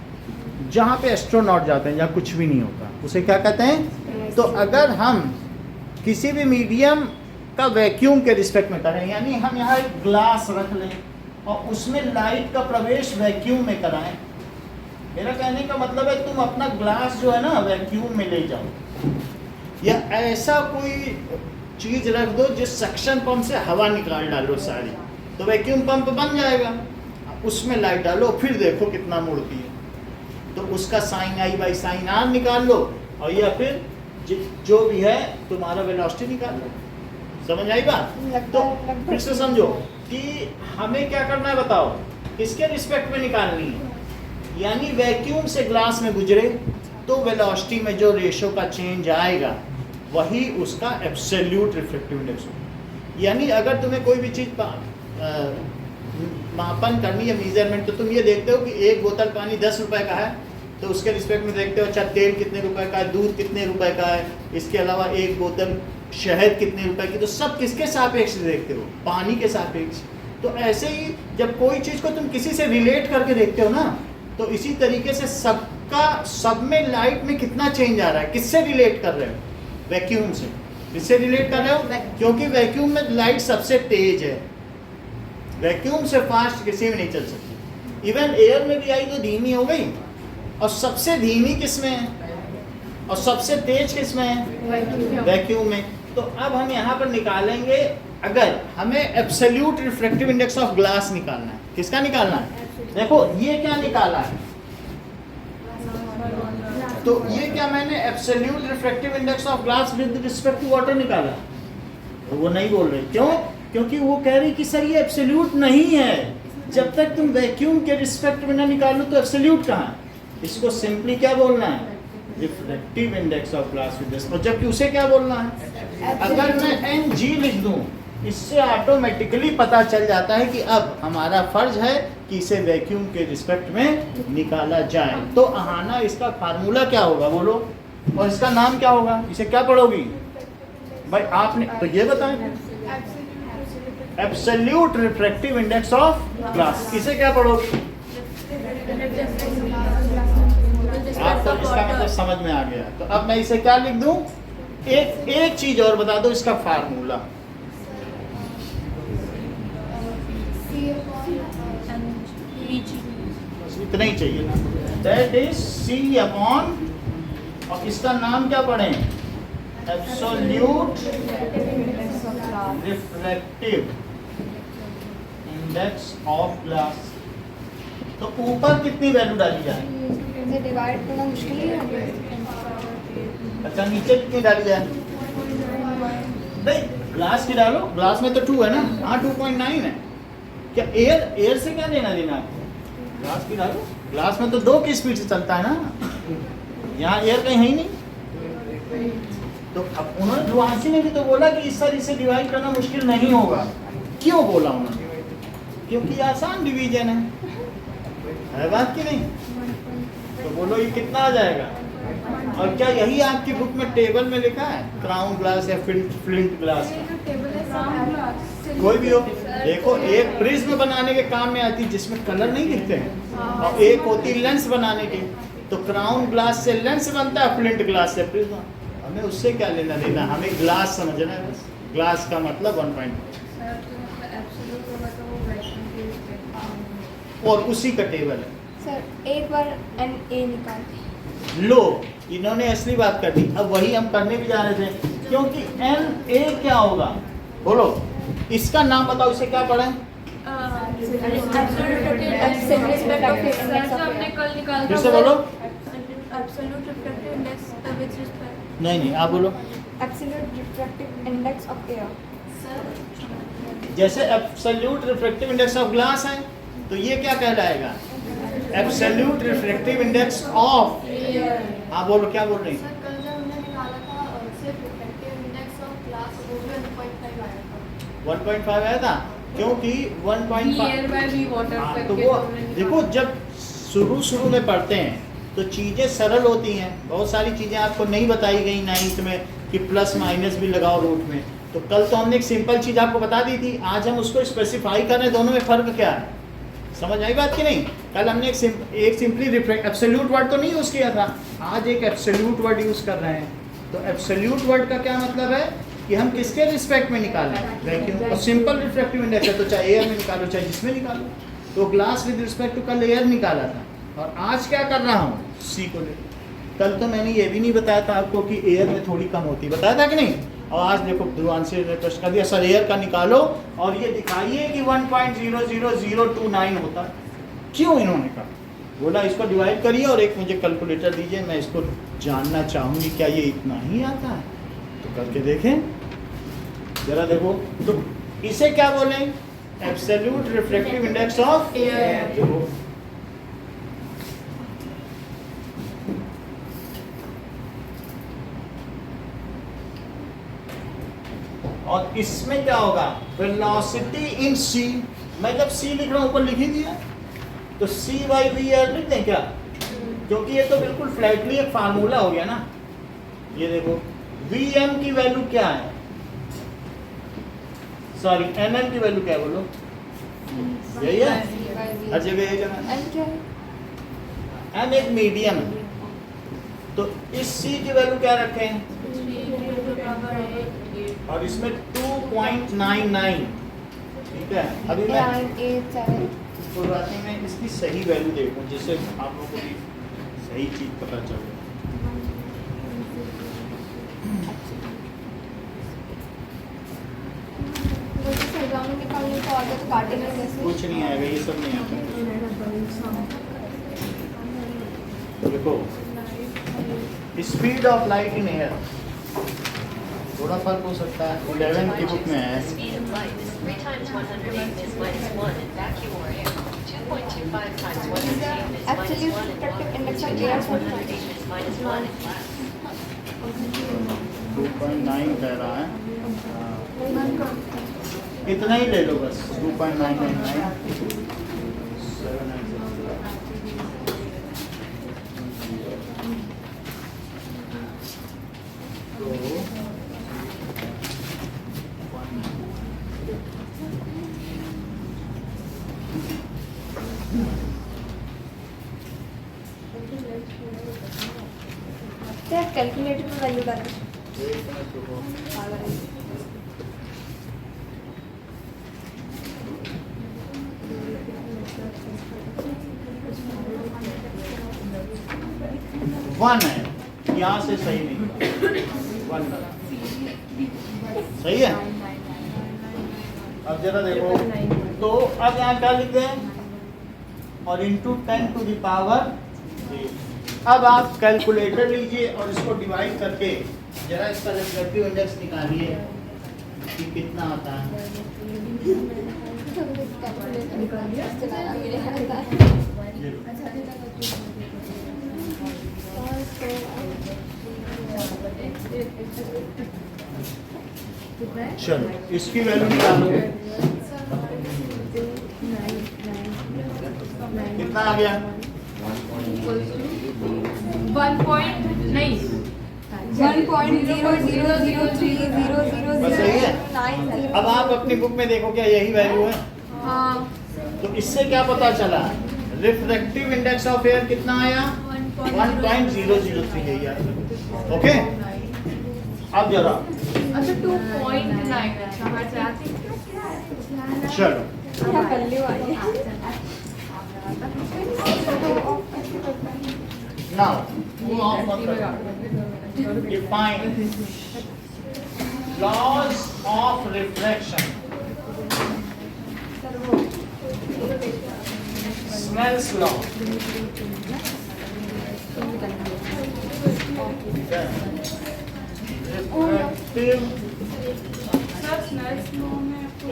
जहाँ पे एस्ट्रोनॉट जाते हैं, जहाँ कुछ भी नहीं होता, उसे क्या कहते हैं। तो अगर हम किसी भी मीडियम का वैक्यूम के रिस्पेक्ट में करें, यानी हम यहाँ एक ग्लास रख लें और उसमें लाइट का प्रवेश वैक्यूम में कराएं, मेरा कहने का मतलब है तुम अपना ग्लास जो है ना वैक्यूम में ले जाओ, या ऐसा कोई चीज रख दो जिस सक्शन पंप से हवा निकाल डालो सारी, तो वैक्यूम पंप बन जाएगा, उसमें लाइट डालो, फिर देखो कितना मुड़ती है, तो उसका sine i by sine r निकाल लो, और या फिर जो भी है तुम्हारा वेलोसिटी निकाल लो। समझ आई बात? तो फिर से समझो कि हमें क्या करना है, बताओ किसके रिस्पेक्ट में निकालनी है, यानी वैक्यूम से ग्लास में गुजरे तो वेलोसिटी में जो रेशो का चेंज आएगा वही उसका एब्सोल्यूट रिफ्रैक्टिव इंडेक्स होगा। यानी अगर तुम्हें कोई भी चीज़ मापन करनी है, मेजरमेंट, तो तुम ये देखते हो कि एक बोतल पानी 10 रुपए का है, तो उसके रिस्पेक्ट में देखते हो अच्छा तेल कितने रुपए का है, दूध कितने रुपए का है, इसके अलावा एक बोतल शहद कितने रुपए की, तो सब किसके सापेक्ष देखते हो, पानी के सापेक्ष। तो ऐसे ही जब कोई चीज़ को तुम किसी से रिलेट करके देखते हो ना, तो इसी तरीके से सब में लाइट में कितना चेंज आ रहा है, किससे रिलेट कर रहे हो, वैक्यूम से। किससे रिलेट कर रहे हो, क्योंकि वैक्यूम में लाइट सबसे तेज है, वैक्यूम से फास्ट किसी में नहीं चल सकती, इवन एयर में भी आई तो धीमी हो गई, और सबसे धीमी किसमें है और सबसे तेज किसमें है, वैक्यूम में। तो अब हम यहाँ पर निकालेंगे, अगर हमें absolute refractive index of glass निकालना है, किसका निकालना है, देखो ये क्या निकाला है, तो ये क्या मैंने absolute refractive index of glass with respect to water निकाला, तो वो नहीं बोल रहे, क्यों, क्योंकि वो कह रही कि सर ये एब्सोल्यूट नहीं है, जब तक तुम वैक्यूम के रिस्पेक्ट में ना निकालो तो एब्सोल्यूट कहाँ है। इसको सिंपली क्या बोलना है, refractive index of glass with respect, और जबकि उसे क्या बोलना है, अगर मैं NG लिख दूं, इससे ऑटोमेटिकली पता चल जाता है कि अब हमारा फर्ज है कि इसे वैक्यूम के रिस्पेक्ट में निकाला जाए। तो अहाना इसका फार्मूला क्या होगा बोलो, और इसका नाम क्या होगा, इसे क्या पढ़ोगी भाई आपने, तो ये बताएं, absolute refractive index of glass, इसे क्या पढ़ोगे आप, तो इसका मतलब समझ में आ गया। तो अब मैं इसे क्या लिख दूं, एक चीज और बता दो, इसका फार्मूला इतना ही चाहिए ना, दैट इज C अपॉन, और इसका नाम क्या पढ़े, absolute refractive index of glass. तो ऊपर कितनी वैल्यू डाली जाए, डिवाइड करना मुश्किल है, अच्छा नीचे कितनी डाली जाए, नहीं ग्लास की डालो, ग्लास में तो 2 है ना, हाँ 2.9 है, क्या एयर से क्या लेना देना आपको, ग्लास की डालो, ग्लास में तो 2 की स्पीड से चलता है ना, यहाँ एयर कहीं है ही नहीं। तो अब उन्होंने ध्रुवांशी ने भी तो बोला कि इस तरह से डिवाइड करना मुश्किल नहीं होगा, क्यों बोला उन्होंने, क्योंकि आसान डिवीजन है, है बात कि नहीं? तो बोलो ये कितना आ जाएगा? और क्या यही आपकी बुक में टेबल में लिखा है क्राउन ग्लास या फ्लिंट ग्लास? ये जो टेबल है सब कोई भी हो, देखो एक प्रिज्म बनाने के काम में आती है जिसमें कलर नहीं दिखते हैं, और एक होती लेंस बनाने की। तो क्राउन ग्लास से लेंस बनता है, फ्लिंट ग्लास से प्रिज्म। हमें उससे क्या लेना देना, हमें ग्लास समझना है बस। ग्लास का मतलब 1.5 और उसी का टेबल है। सर एक बार एन ए निकाल लो, इन्होंने असली बात कर दी। अब वही हम करने भी जा रहे थे, क्योंकि एन ए क्या होगा बोलो, इसका नाम बताओ, इसे क्या पढ़ा है? हमने कल निकाला फिर से बोलो। Absolute refractive index with respect नहीं आप बोलो। Absolute refractive index of air. जैसे absolute refractive index of glass है, तो ये क्या कहलाएगा? Absolute refractive index of. हाँ बोलो, क्या बोल रही हैं? सर कल जब हमने निकाला था सिर्फ रिफ्रैक्टिव इंडेक्स ऑफ ग्लास, वो भी 1.5 आया था। 1.5 आया था, क्योंकि 1.5 हाँ, तो वो देखो जब शुरू में पढ़ते हैं तो चीज़ें सरल होती हैं। बहुत सारी चीज़ें आपको नहीं बताई गई 9th में कि प्लस माइनस भी लगाओ रूट में। तो कल तो हमने एक सिंपल चीज़ आपको बता दी थी, आज हम उसको स्पेसिफाई कर रहे हैं, दोनों में फ़र्क क्या है, समझ आई बात कि नहीं? कल हमने एक सिंपली एब्सोल्यूट वर्ड तो नहीं यूज़ किया था, आज एक एब्सोल्यूट वर्ड यूज़ कर रहे हैं। तो एब्सोल्यूट वर्ड का क्या मतलब है कि हम किसके रिस्पेक्ट में निकालें? वैक्यूम। और सिंपल रिफ्रैक्टिव इंडेक्स है तो चाहे एयर में निकालो चाहे जिसमें निकालो। तो ग्लास विद रिस्पेक्ट टू कल एयर निकाला था, और आज क्या कर रहा हूँ? सी को ले। कल तो मैंने ये भी नहीं बताया था आपको कि एयर में थोड़ी कम होती, बताया था कि नहीं? और आज देखो ध्रुवांशी ने प्रश्न कर दिया, सर एयर का निकालो और ये दिखाइए कि 1.00029 होता। क्यों इन्होंने कहा? बोला इसको डिवाइड करिए और एक मुझे कैलकुलेटर दीजिए, मैं इसको जानना चाहूँगी क्या ये इतना ही आता है। तो करके देखें जरा, देखो तो इसे क्या बोलें? Absolute refractive index of air. और इसमें क्या होगा? वेलोसिटी इन सी। मैं जब सी लिख रहा हूं ऊपर लिख ही दिया, तो सी बाई वी आर लिख दें क्या? क्योंकि ये तो बिल्कुल फ्लैटली एक फार्मूला हो गया ना। ये देखो वी एम की वैल्यू क्या है, सॉरी एन एम की वैल्यू क्या है बोलो? यही है, हर जगह यही जगह। एम एक मीडियम है, तो इस सी की वैल्यू क्या रखें? और इसमें 2.99। ठीक है, अभी मैं शुरुआती में इसकी सही वैल्यू देखूं जिससे आप लोगों को भी सही चीज पता चले। कुछ नहीं आएगा, ये सब नहीं आता। देखो speed of light in air थोड़ा फर्क हो सकता है, 11 की बुक में है। Speed of light is 3 times 108 is -1 in vacuum or air. 2.25 times 108 is Absolute -1 in refractive water. index 2 of air times for 108 is -1 in glass. 2.9 कह रहा है, इतना ही ले लो बस। 2.999 कैलकुलेटर में वैल्यू डालो। वन है, यहाँ से सही नहीं, वन सही है। अब जरा देखो, तो अब यहाँ क्या लिखते हैं? और इंटू 10 टू द पावर। अब आप कैलकुलेटर लीजिए और इसको डिवाइड करके जरा इसका रिफ्रैक्टिव इंडेक्स निकालिए कि कितना आता है। चलो इसकी वैल्यू निकालो, कितना आ गया? 1 point नहीं 1.00030000 बस यही है। अब आप अपनी बुक में देखो क्या यही वैल्यू है? हाँ तो इससे क्या पता चला? रिफ्रैक्टिव इंडेक्स ऑफ एयर कितना आया? 1.003 यही आया। ओके, अब जरा अच्छा 2.9 चलो now define laws of refraction. Snell's law. Refractive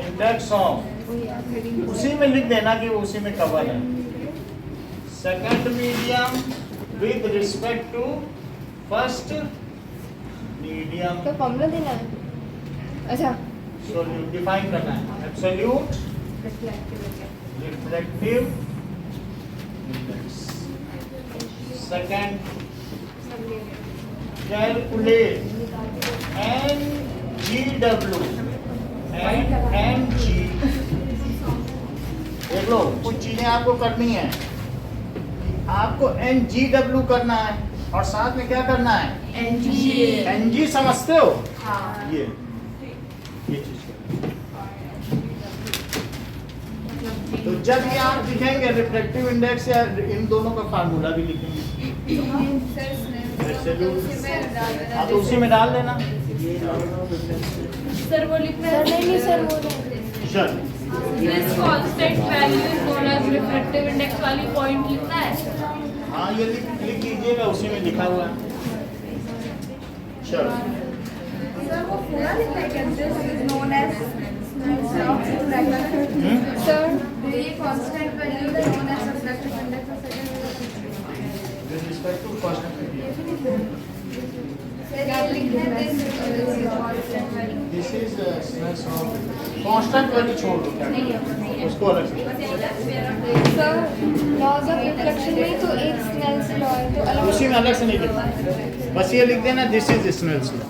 index of, उसी में लिख देना कि वो उसी में कवर है। Second medium with respect to first medium. तो फॉर्मूला देना है। अच्छा सोल्यूट डिफाइन करना है। Absolute reflective index. Second, calculate NGW and NG। देख लो कुछ चीजें आपको करनी है। आपको NGW करना है और साथ में क्या करना है? NG समझते हो? हाँ ये चीज तो जब ये आप लिखेंगे रिफ्लेक्टिव इंडेक्स या इन दोनों का फार्मूला भी लिखेंगे। हाँ तो उसी में डाल देना। सर वो लिखना है। नहीं सर वो चल this constant value is known as refractive index वाली पॉइंट लिखना है। हाँ ये लिख लीजिएगा, उसी में लिखा हुआ है। चलो सर वो पूरा लिखना है क्या? This is known as sir ये constant value is known as refractive index of second with respect to first medium. क्या लिखना है? This is Snell's law. Constant value छोड़ दो क्या? उसको अलग से। सर लॉज ऑफ रिफ्लेक्शन में तो एक स्नेल्स लॉ है तो अलग उसी में अलग से नहीं लिखना, बस ये लिख देना दिस इज स्नेल्स लॉ।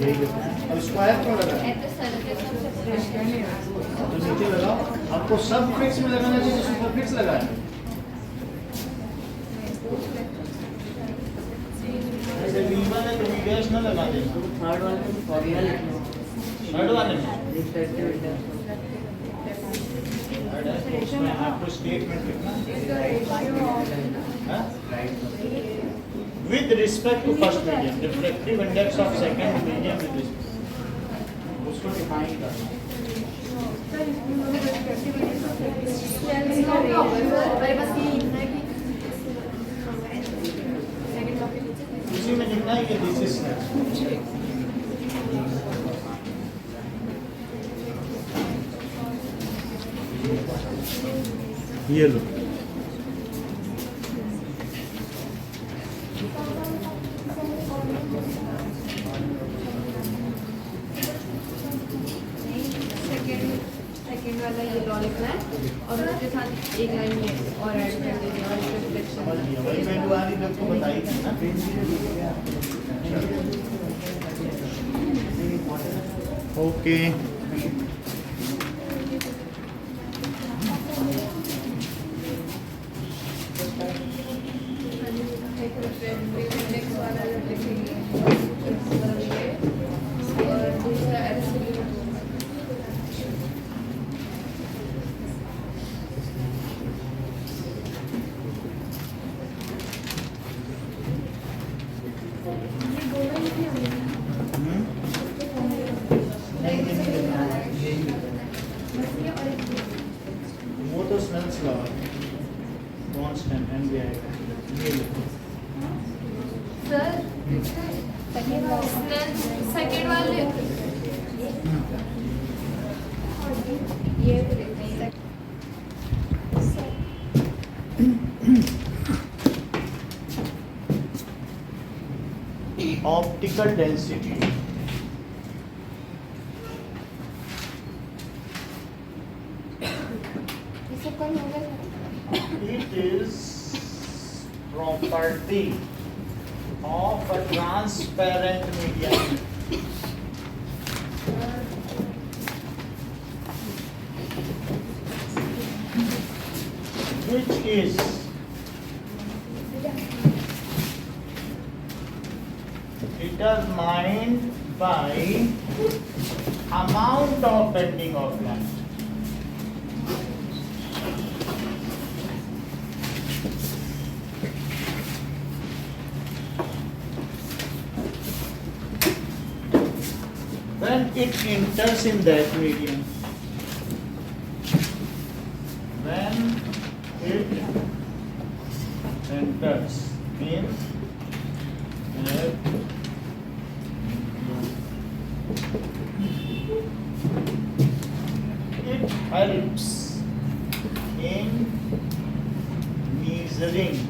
यही लिखना है। अब स्क्वायर क्यों लगा? तो नीचे लगाओ। आपको सब फिक्स में लगाना चाहिए, सुपर फिक्स लगाए। ऐसे V1 है तो V डैश ना लगा देना। थर्ड वाले में फॉर्मूला लिखना थर्ड वाले में रिफ्लेक्टिव इंडेक्स थर्ड है तो उसमें आपको स्टेटमेंट लिखना है with respect to first medium, reflective index of second medium with respect, उसको डिफाइन करना। उसी में लिखना है कि दिस इज ये लो। सेकंड वाला ये लॉ लिखना है और उसके साथ एक लाइन में और ऐड कर दीजिए और रिफ्लेक्शन वही वैल्यू आ रही है तो बताई थी ना। ओके इंडेक्स वाला जो लिखेंगे और दूसरा एब्सोल्यूट वो तो स्नेल्स लॉ कांस्टेंट एन भी आएगा। ये लिखो सर सेकंड वाले ये optical density property of a transparent medium which is determined by amount of bending of light. When it enters in that medium, when it enters in that it helps in measuring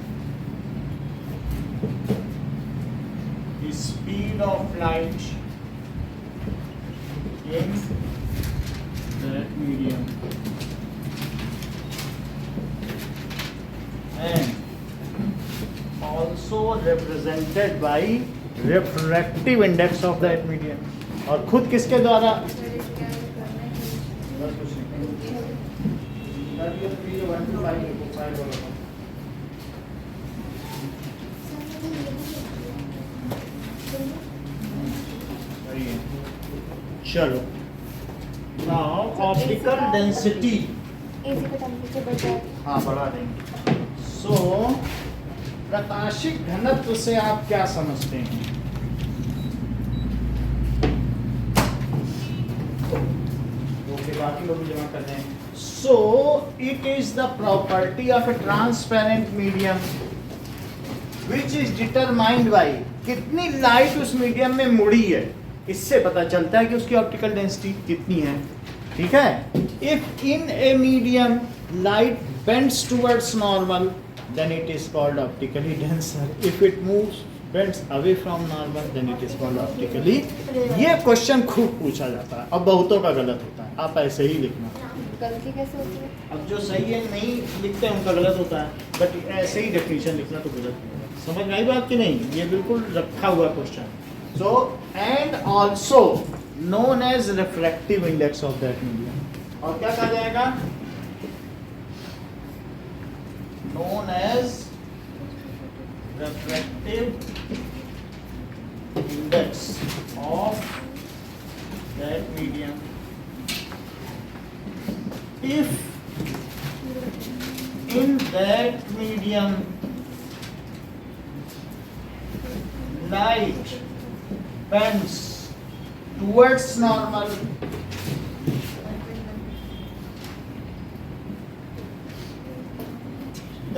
the speed of light in that medium and also represented by refractive index of that medium. और खुद किसके द्वारा? चलो now optical density AC का temperature बढ़ जाएगा। हाँ बढ़ा देंगे। सो प्रकाशिक घनत्व से आप क्या समझते हैं? ओके बाकी लोग जमा कर दें। So it is the property of A transparent medium which is determined by कितनी लाइट उस मीडियम में मुड़ी है, इससे पता चलता है कि उसकी ऑप्टिकल डेंसिटी कितनी है। ठीक है, if in a medium light bends towards normal then it is called optically denser, if it moves bends away from normal then it is called optically. ये क्वेश्चन खूब पूछा जाता है, अब बहुतों का गलत होता है, आप ऐसे ही लिखना। गलती कैसे होती है? अब जो सही है नहीं लिखते हैं उनका गलत होता है, बट ऐसे ही डेफिनेशन लिखना तो गलत नहीं होगा। समझ में आई बात कि नहीं? ये बिल्कुल रखा हुआ question. So and also known as refractive index of that medium। और क्या कहा जाएगा? Known as refractive index of that medium if in that medium light bends towards normal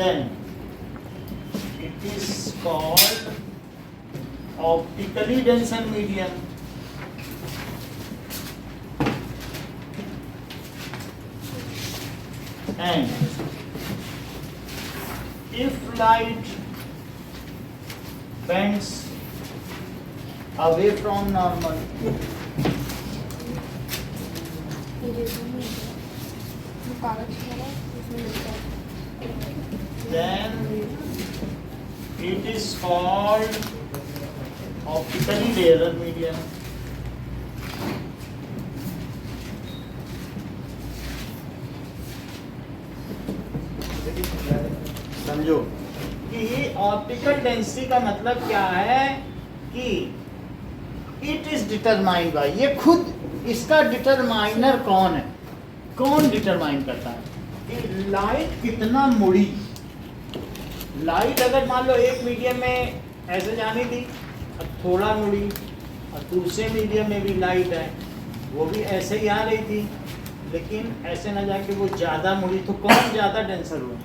then it is called optically denser medium and if light bends away from normal then it is called optically rarer medium। समझो कि optical density का मतलब क्या है कि it is determined by, ये खुद इसका डिटरमाइनर कौन है, कौन डिटरमाइन करता है कि लाइट कितना मुड़ी। लाइट अगर मान लो एक मीडियम में ऐसे जानी थी, अब थोड़ा मुड़ी, और दूसरे मीडियम में भी लाइट है वो भी ऐसे ही आ रही थी, लेकिन ऐसे ना जाके वो ज़्यादा मुड़ी, तो कौन ज़्यादा डेंसर हुआ?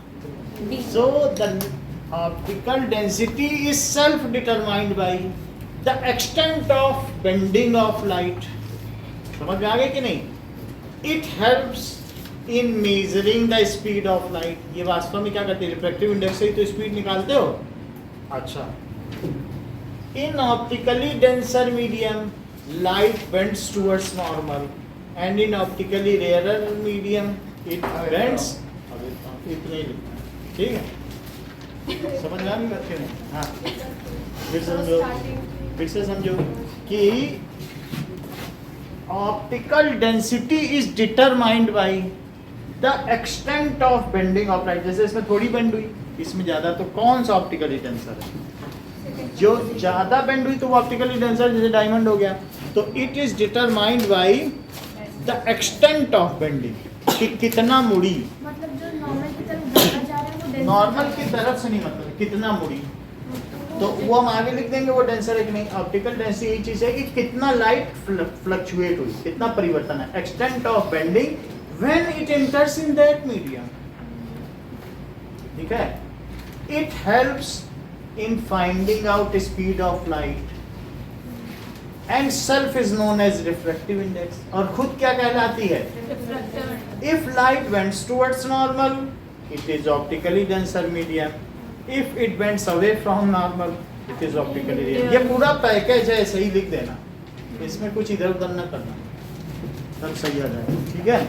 So the optical density is self determined by the extent of bending of light. समझ में आ गए कि नहीं? It helps in measuring the speed of light. ये वास्तव में क्या करते हैं? रिफ्रैक्टिव इंडेक्स से ही तो स्पीड निकालते हो। अच्छा, in optically denser medium light bends towards normal and in optically rarer medium it bends. इतने ही लिखना है, ठीक है? समझ में आ रही बात क्यों? हाँ फिर से समझो, फिर से समझो कि optical density is determined by the extent of bending of light. जैसे इसमें थोड़ी बेंड हुई, इसमें ज्यादा, तो कौन सा ऑप्टिकली डेंसर है? जो ज्यादा बेंड हुई तो वो ऑप्टिकली डेंसर, जैसे डायमंड हो गया। तो it is determined by the extent of bending, कि कितना मुड़ी। मतलब जो नॉर्मल की तरफ ज्यादा जा रहा है वो denser नॉर्मल की तरफ से नहीं, मतलब कितना मुड़ी, तो वो हम आगे लिख देंगे वो डेंसर है कि नहीं। ऑप्टिकल डेंसिटी यही चीज है कि कितना लाइट फ्लक्चुएट हुई, कितना परिवर्तन है, extent of bending when it enters in that medium. ठीक है, it helps in finding out speed of light and self is known as refractive index. और खुद क्या कहलाती है? If light bends towards normal it is optically denser medium, if it bends away from normal it is optically rare. ये पूरा package है, सही लिख देना, इसमें कुछ इधर उधर ना करना, तब सही आ जाएगा। ठीक है,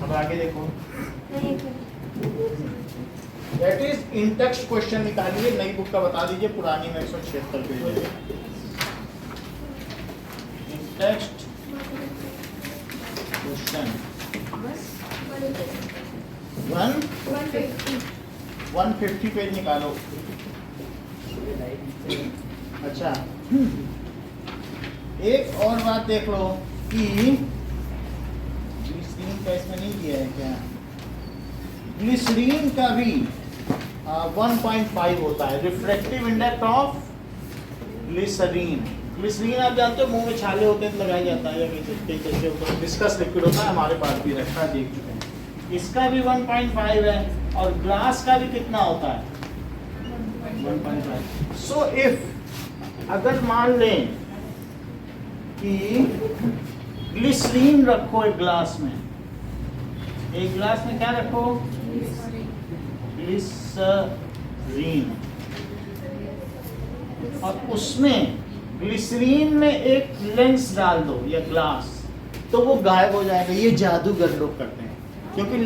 अब आगे देखो, that is in text question निकालिए, नई बुक का बता दीजिए, पुरानी में 176 पेज है। इन टेक्स्ट क्वेश्चन 150 पेज निकालो। अच्छा, एक और बात देख लो कि ग्लिसरीन का इसमें नहीं दिया है क्या? ग्लिसरीन का भी 1.5 होता है, refractive index of glycerine. Glycerine आप जानते हो मुंह में छाले होते हैं तो लगाया जाता है, या कहीं कैसे होता है, डिस्कस लिक्विड होता है, हमारे पास भी रखा है, देख चुके हैं। इसका भी 1.5 है, और ग्लास का भी कितना होता है? 1.5। सो इफ अगर मान लें कि ग्लिसरीन रखो एक ग्लास में, एक ग्लास में क्या रखो? ग्लिसरीन, और उसमें ग्लिसरीन में एक लेंस डाल दो या ग्लास, तो वो गायब हो जाएगा। ये जादूगर लोग करते हैं, क्योंकि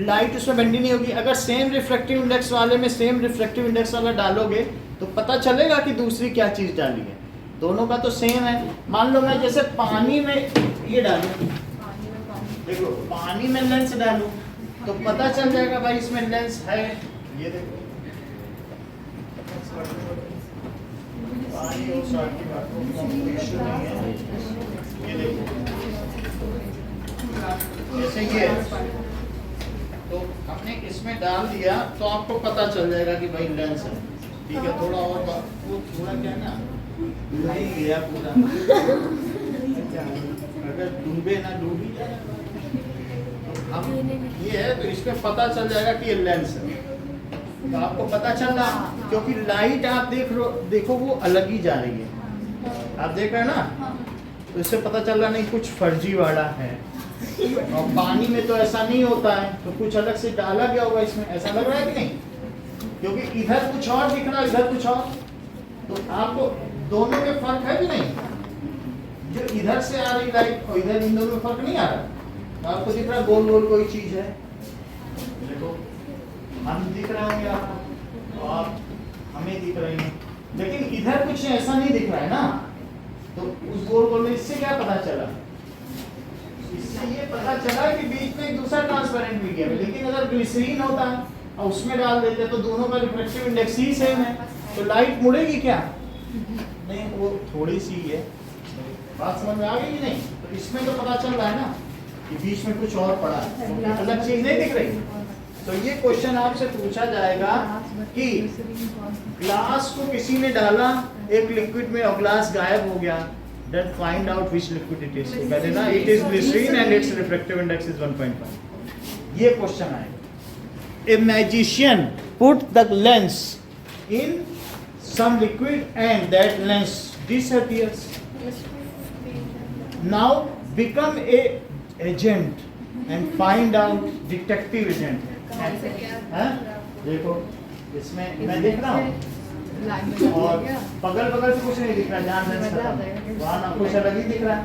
लाइट उसमें बेंडी नहीं होगी। अगर सेम रिफ्रैक्टिव इंडेक्स वाले में सेम रिफ्रैक्टिव इंडेक्स वाला डालोगे तो पता चलेगा कि दूसरी क्या चीज डाली है, दोनों का तो सेम है। मान लो मैं जैसे पानी में ये डालूं, देखो पानी में लेंस डालूं तो पता चल जाएगा भाई इसमें लेंस है। ये देखो पानी और शॉर्ट की बात इशू नहीं है। ये देखो जैसे ये, तो हमने इसमें डाल दिया तो आपको पता चल जाएगा कि भाई लेंस है। ठीक है, थोड़ा और वो थोड़ा क्या ना नहीं गया पूरा, अगर डूबे ना डूबी जाए तो हम ये है, तो इसमें पता चल जाएगा कि ये लेंस है। तो आपको पता चल रहा, क्योंकि लाइट आप देखो वो अलग ही जा रही है, आप देख रहे हैं ना, तो इससे पता चल रहा नहीं कुछ फर्जी वाला है। और पानी में तो ऐसा नहीं होता है, तो कुछ अलग से डाला गया होगा इसमें, ऐसा लग रहा है कि नहीं? क्योंकि इधर कुछ और दिख रहा है, इधर कुछ और, तो आपको दोनों में फर्क है कि नहीं? जो इधर से आ रही लाइट और इधर, इन दोनों में फर्क नहीं आ रहा, तो आपको दिख रहा है गोल गोल कोई चीज है। देखो हम दिख रहे होंगे आपको, और हमें दिख रही है, लेकिन इधर कुछ ऐसा नहीं दिख रहा है ना, तो उस गोल गोल में इससे क्या पता चला? इससे ये पता चला कि बीच में एक दूसरा ट्रांसपेरेंट मीडियम है। लेकिन अगर ग्लिसरीन होता है और उसमें डाल देते तो दोनों का रिफ्रैक्टिव इंडेक्स ही सेम है, तो लाइट मुड़ेगी क्या? नहीं, वो थोड़ी सी है। बात समझ में आ गई कि नहीं? तो इसमें तो पता चल रहा है ना कि बीच में कुछ और पड़ा है, अलग चीज नहीं दिख रही। तो ये क्वेश्चन आपसे पूछा जाएगा कि ग्लास को किसी ने डाला एक लिक्विड में और ग्लास गायब हो गया, then find out which liquid it is. तो कहते ना it is glycerine and its refractive index is 1.5. ये क्वेश्चन आएगा। A magician put the lens in some liquid and that lens disappears. Now become a agent and find out detective agent. हाँ? देखो इसमें मैं देख रहा हूँ और बगल बगल से कुछ नहीं दिख रहा, जान वहाँ ना कुछ अलग ही दिख रहा है।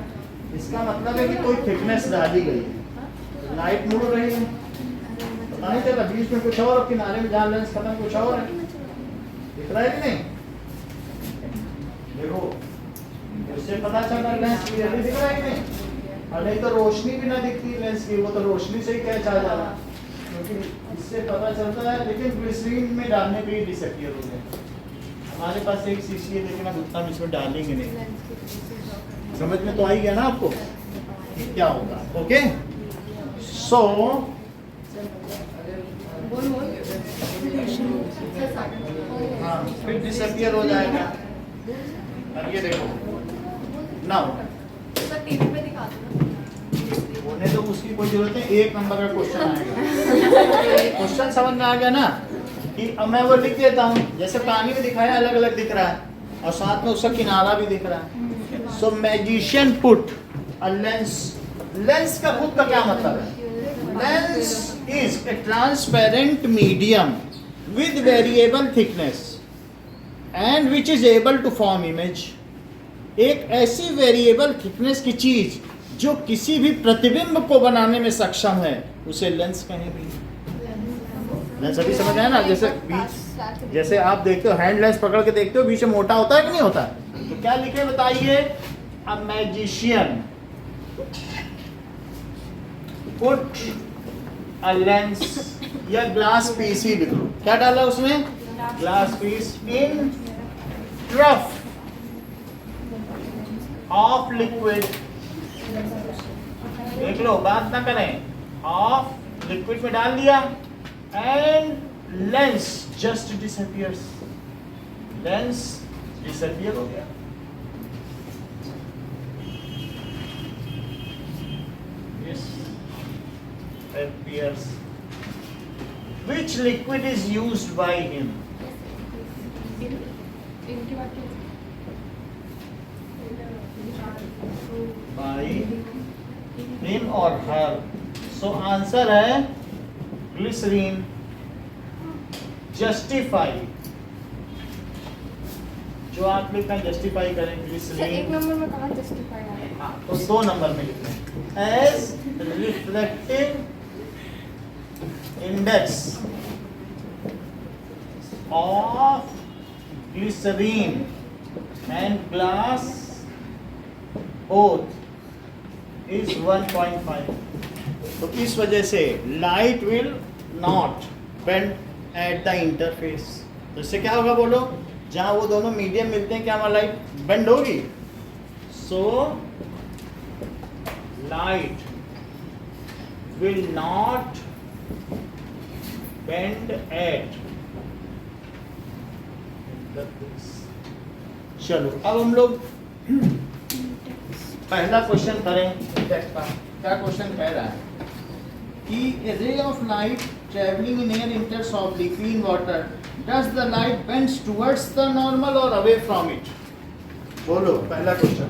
इसका मतलब है कि कोई थिकनेस डाली गई है, लाइट मुड़ रही है, पता नहीं चला बीच में कुछ और, किनारे में जहाँ लेंस खत्म कुछ और है। दिख रहा है कि नहीं? देखो उससे पता चला लेंस क्लियरली दिख रहा है कि नहीं? और नहीं तो रोशनी भी ना दिखती लेंस की, वो तो रोशनी से ही कैच आ जा रहा, क्योंकि इससे पता चलता है। लेकिन ग्लिसरीन में डालने पे ही डिसअपियर हो गए। हमारे पास एक शीशी है, लेकिन अब उतना हम इसमें डालेंगे नहीं। समझ में तो आई गया ना आपको क्या होगा? ओके, सो हाँ फिर डिसअपियर हो जाएगा। अब ये देखो नाउ सर टीवी पे दिखा दो ना। होने तो उसकी कोई जरूरत नहीं, 1 नंबर का क्वेश्चन आएगा। क्वेश्चन समझ में आ गया ना कि अब मैं वो लिख देता हूँ, जैसे पानी में दिखाया अलग अलग दिख रहा है और साथ में उसका किनारा भी दिख रहा है। So magician put a lens, lens का खुद का क्या मतलब है? Lens is a transparent medium with variable thickness and which is able to form image. एक ऐसी वेरिएबल थिकनेस की चीज जो किसी भी प्रतिबिंब को बनाने में सक्षम है, उसे लेंस कहेंगे। लेंस अभी समझ आया ना? जैसे आप देखते हो हैंड लेंस पकड़ के देखते हो, बीच में मोटा होता है कि नहीं होता? तो क्या लिखे बताइए? A magician put a lens या ग्लास पीस ही लिख लो। क्या डाला उसमें? Glass piece in trough of liquid. देख लो, बात ना करें। ऑफ लिक्विड में डाल दिया and lens just disappears. Lens disappear हो गया। Disappears. Which liquid is used by him? इनकी बात की By him or her. So answer है glycerine. Justify. जो आप लिखना जस्टिफाई करें सर, 1 ग्लिसरीन। नंबर में कहाँ जस्टिफाई है? हाँ, तो 2 नंबर में लिखना है as reflective index of glycerine and glass both is 1.5। तो इस वजह से light will not bend at the interface. तो इससे क्या होगा बोलो? जहां वो दोनों मीडियम मिलते हैं क्या वहां लाइट बेंड होगी? So light will not bend at. चलो अब हम लोग पहला क्वेश्चन करें टेक्स्ट का। क्या क्वेश्चन कह रहा है कि a ray of light traveling in air enters obliquely in water, does the light bends towards the normal or away from it? बोलो पहला क्वेश्चन।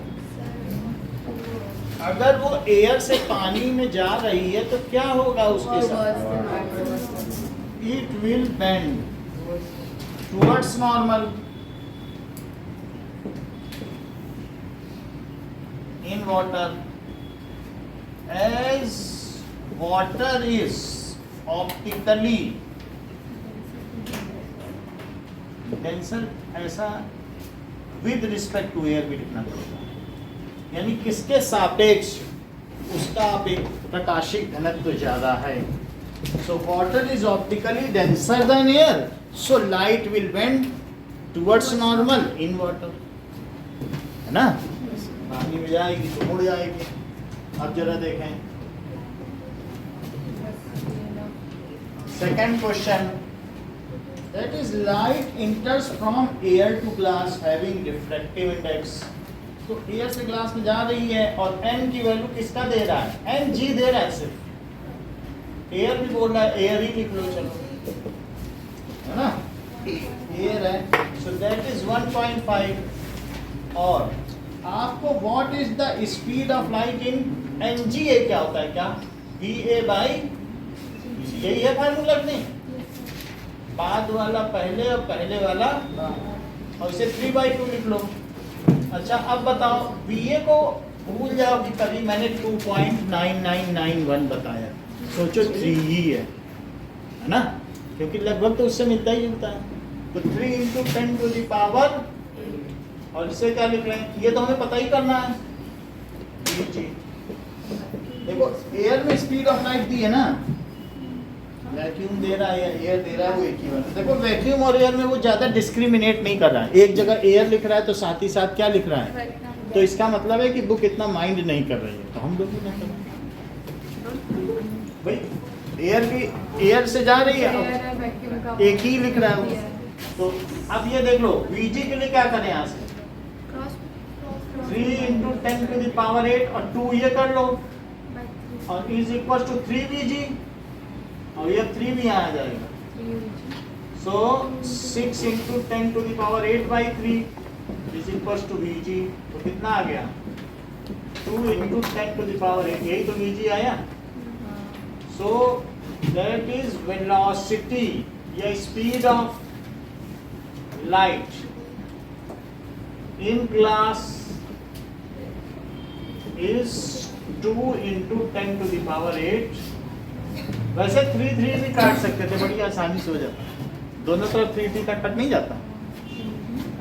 अगर वो एयर से पानी में जा रही है तो क्या होगा उसके साथ? It will bend towards normal in water as water is optically denser। ऐसा with respect to air भी लिखना पड़ेगा, यानी किसके सापेक्ष उसका प्रकाशिक घनत्व ज्यादा है। So water is optically denser than air, so light will bend towards normal in water, है ना? पानी में जाएगी तो मुड़ जाएगी। अब जरा देखें second question, that is light enters from air to glass having refractive index। तो एयर से ग्लास में जा रही है और n की वैल्यू किसका दे रहा है? n g दे रहा है, सिर्फ एयर भी बोल रहा है, एयर ही लिख लो चलो, है ना? एयर है, सो दैट इज 1.5। और आपको what is the speed of light in NGA क्या होता है? क्या VA बाई, यही है फार्मूला नहीं? बाद वाला पहले और पहले वाला और इसे 3/2 लिख लो। अच्छा अब बताओ, VA को भूल जाओ कि कभी मैंने 2.9991 बताया, सोचो 3 ही है ना? क्योंकि लगभग तो उससे मिलता ही जुलता है। तो 3 into 10 to the power, और इसे क्या लिख रहे हैं, ये तो हमें पता ही करना है। VG देखो एयर में स्पीड ऑफ लाइट दी है ना, वैक्यूम दे रहा है या एयर दे रहा है, वो एक ही बात है। देखो वैक्यूम और एयर में वो ज़्यादा डिस्क्रिमिनेट नहीं कर रहा है, एक जगह एयर लिख रहा है तो साथ ही साथ क्या लिख रहा है, तो इसका मतलब है कि बुक इतना माइंड नहीं कर रही है, तो हम लोग भी नहीं कर रहे भाई। एयर भी एयर से जा रही है, एयर है, वैक्यूम का एक ही लिख रहा है वो। तो अब ये देख लो VG के लिए क्या करें यहाँ से, 3 into 10 to the power 8 और 2 ये कर लो, और इज इक्वल टू 3 VG, और ये 3 भी यहाँ आ जाएगा। So 6 into 10 to the power 8 by 3 is equal to VG, तो कितना आ गया, 2 into 10 to the power 8, यही तो VG आया। सो दैट इज वेलोसिटी या speed of light in class is 2 into 10 to the power 8। वैसे 3 भी काट सकते थे, बड़ी आसानी से हो जाता, दोनों तरफ 3 का कट नहीं जाता,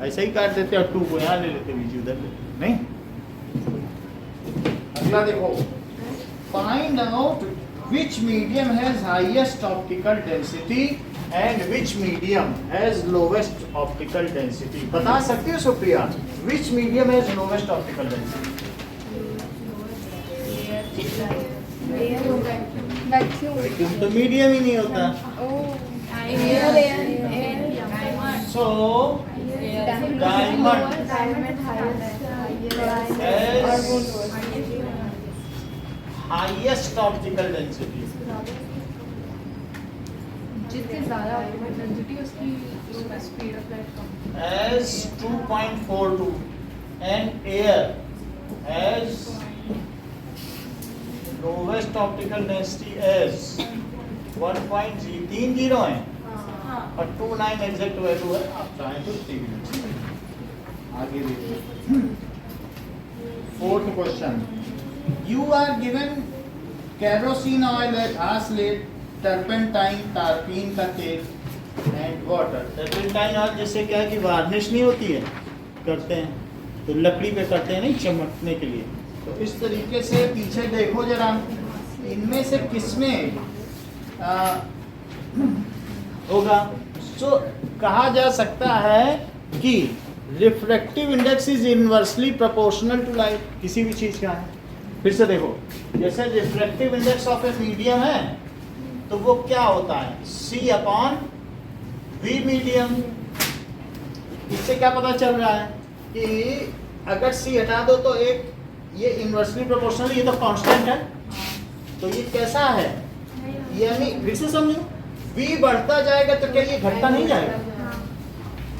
ऐसे ही काट देते और 2 को यहाँ ले लेते, बीच उधर लेते नहीं। अगला देखो, find out which medium has highest optical density and which medium has lowest optical density. बता सकती हो सुप्रिया, विच medium has lowest optical density? Vacuum तो मीडियम ही नहीं होता। So diamond highest optical density, जितनी ज़्यादा ऑप्टिकल डेंसिटी उसकी speed of light come. as 2.42 and air as lowest optical density as 1.330 है और 29 एग्जैक्ट वैल्यू है, आप चाहें तो 3 मिनट आगे देखिए। 4th question, you are given kerosene oil, घास लेट, टर्पेंटाइन, तारपीन का तेल एंड वाटर। टर्पेंटाइन ऑयल जिससे क्या है कि वार्निश नहीं होती है, करते हैं तो लकड़ी पे करते हैं नहीं, चमकने के लिए। तो इस तरीके से पीछे देखो जरा, इनमें से किसमें होगा। सो कहा जा सकता है कि refractive index is inversely proportional to light, किसी भी चीज़ का है। फिर से देखो, जैसे refractive index of a medium है तो वो क्या होता है, C/V मीडियम। इससे क्या पता चल रहा है कि अगर C हटा दो तो एक ये इनवर्सली प्रोपोर्शनल, ये तो कांस्टेंट है, तो ये कैसा है, यानी फिर से समझो, V बढ़ता जाएगा तो क्या ये घटता नहीं जाएगा,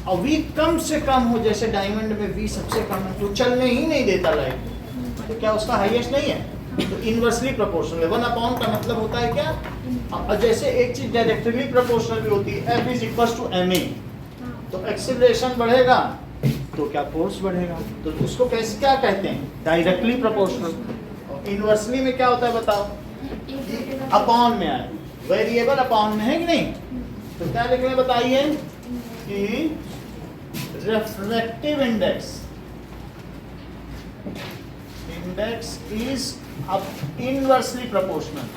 और V कम से कम हो, जैसे डायमंड में V सबसे कम है तो चलने ही नहीं देता लाइट, तो क्या उसका हाईएस्ट नहीं है, तो इनवर्सली प्रोपोर्शनल है। 1/, का मतलब होता है क्या, और जैसे एक चीज डायरेक्टली प्रोपोर्शनल भी होती है, F = ma, तो एक्सीलरेशन बढ़ेगा तो क्या फोर्स बढ़ेगा, तो उसको कैसे क्या कहते हैं, डायरेक्टली प्रोपोर्शनल। इनवर्सली में क्या होता है बताओ, अपॉन में आए, वेरिएबल अपॉन में है कि नहीं, तो क्या लिख रहे हैं बताइए कि refractive index is inversely proportional.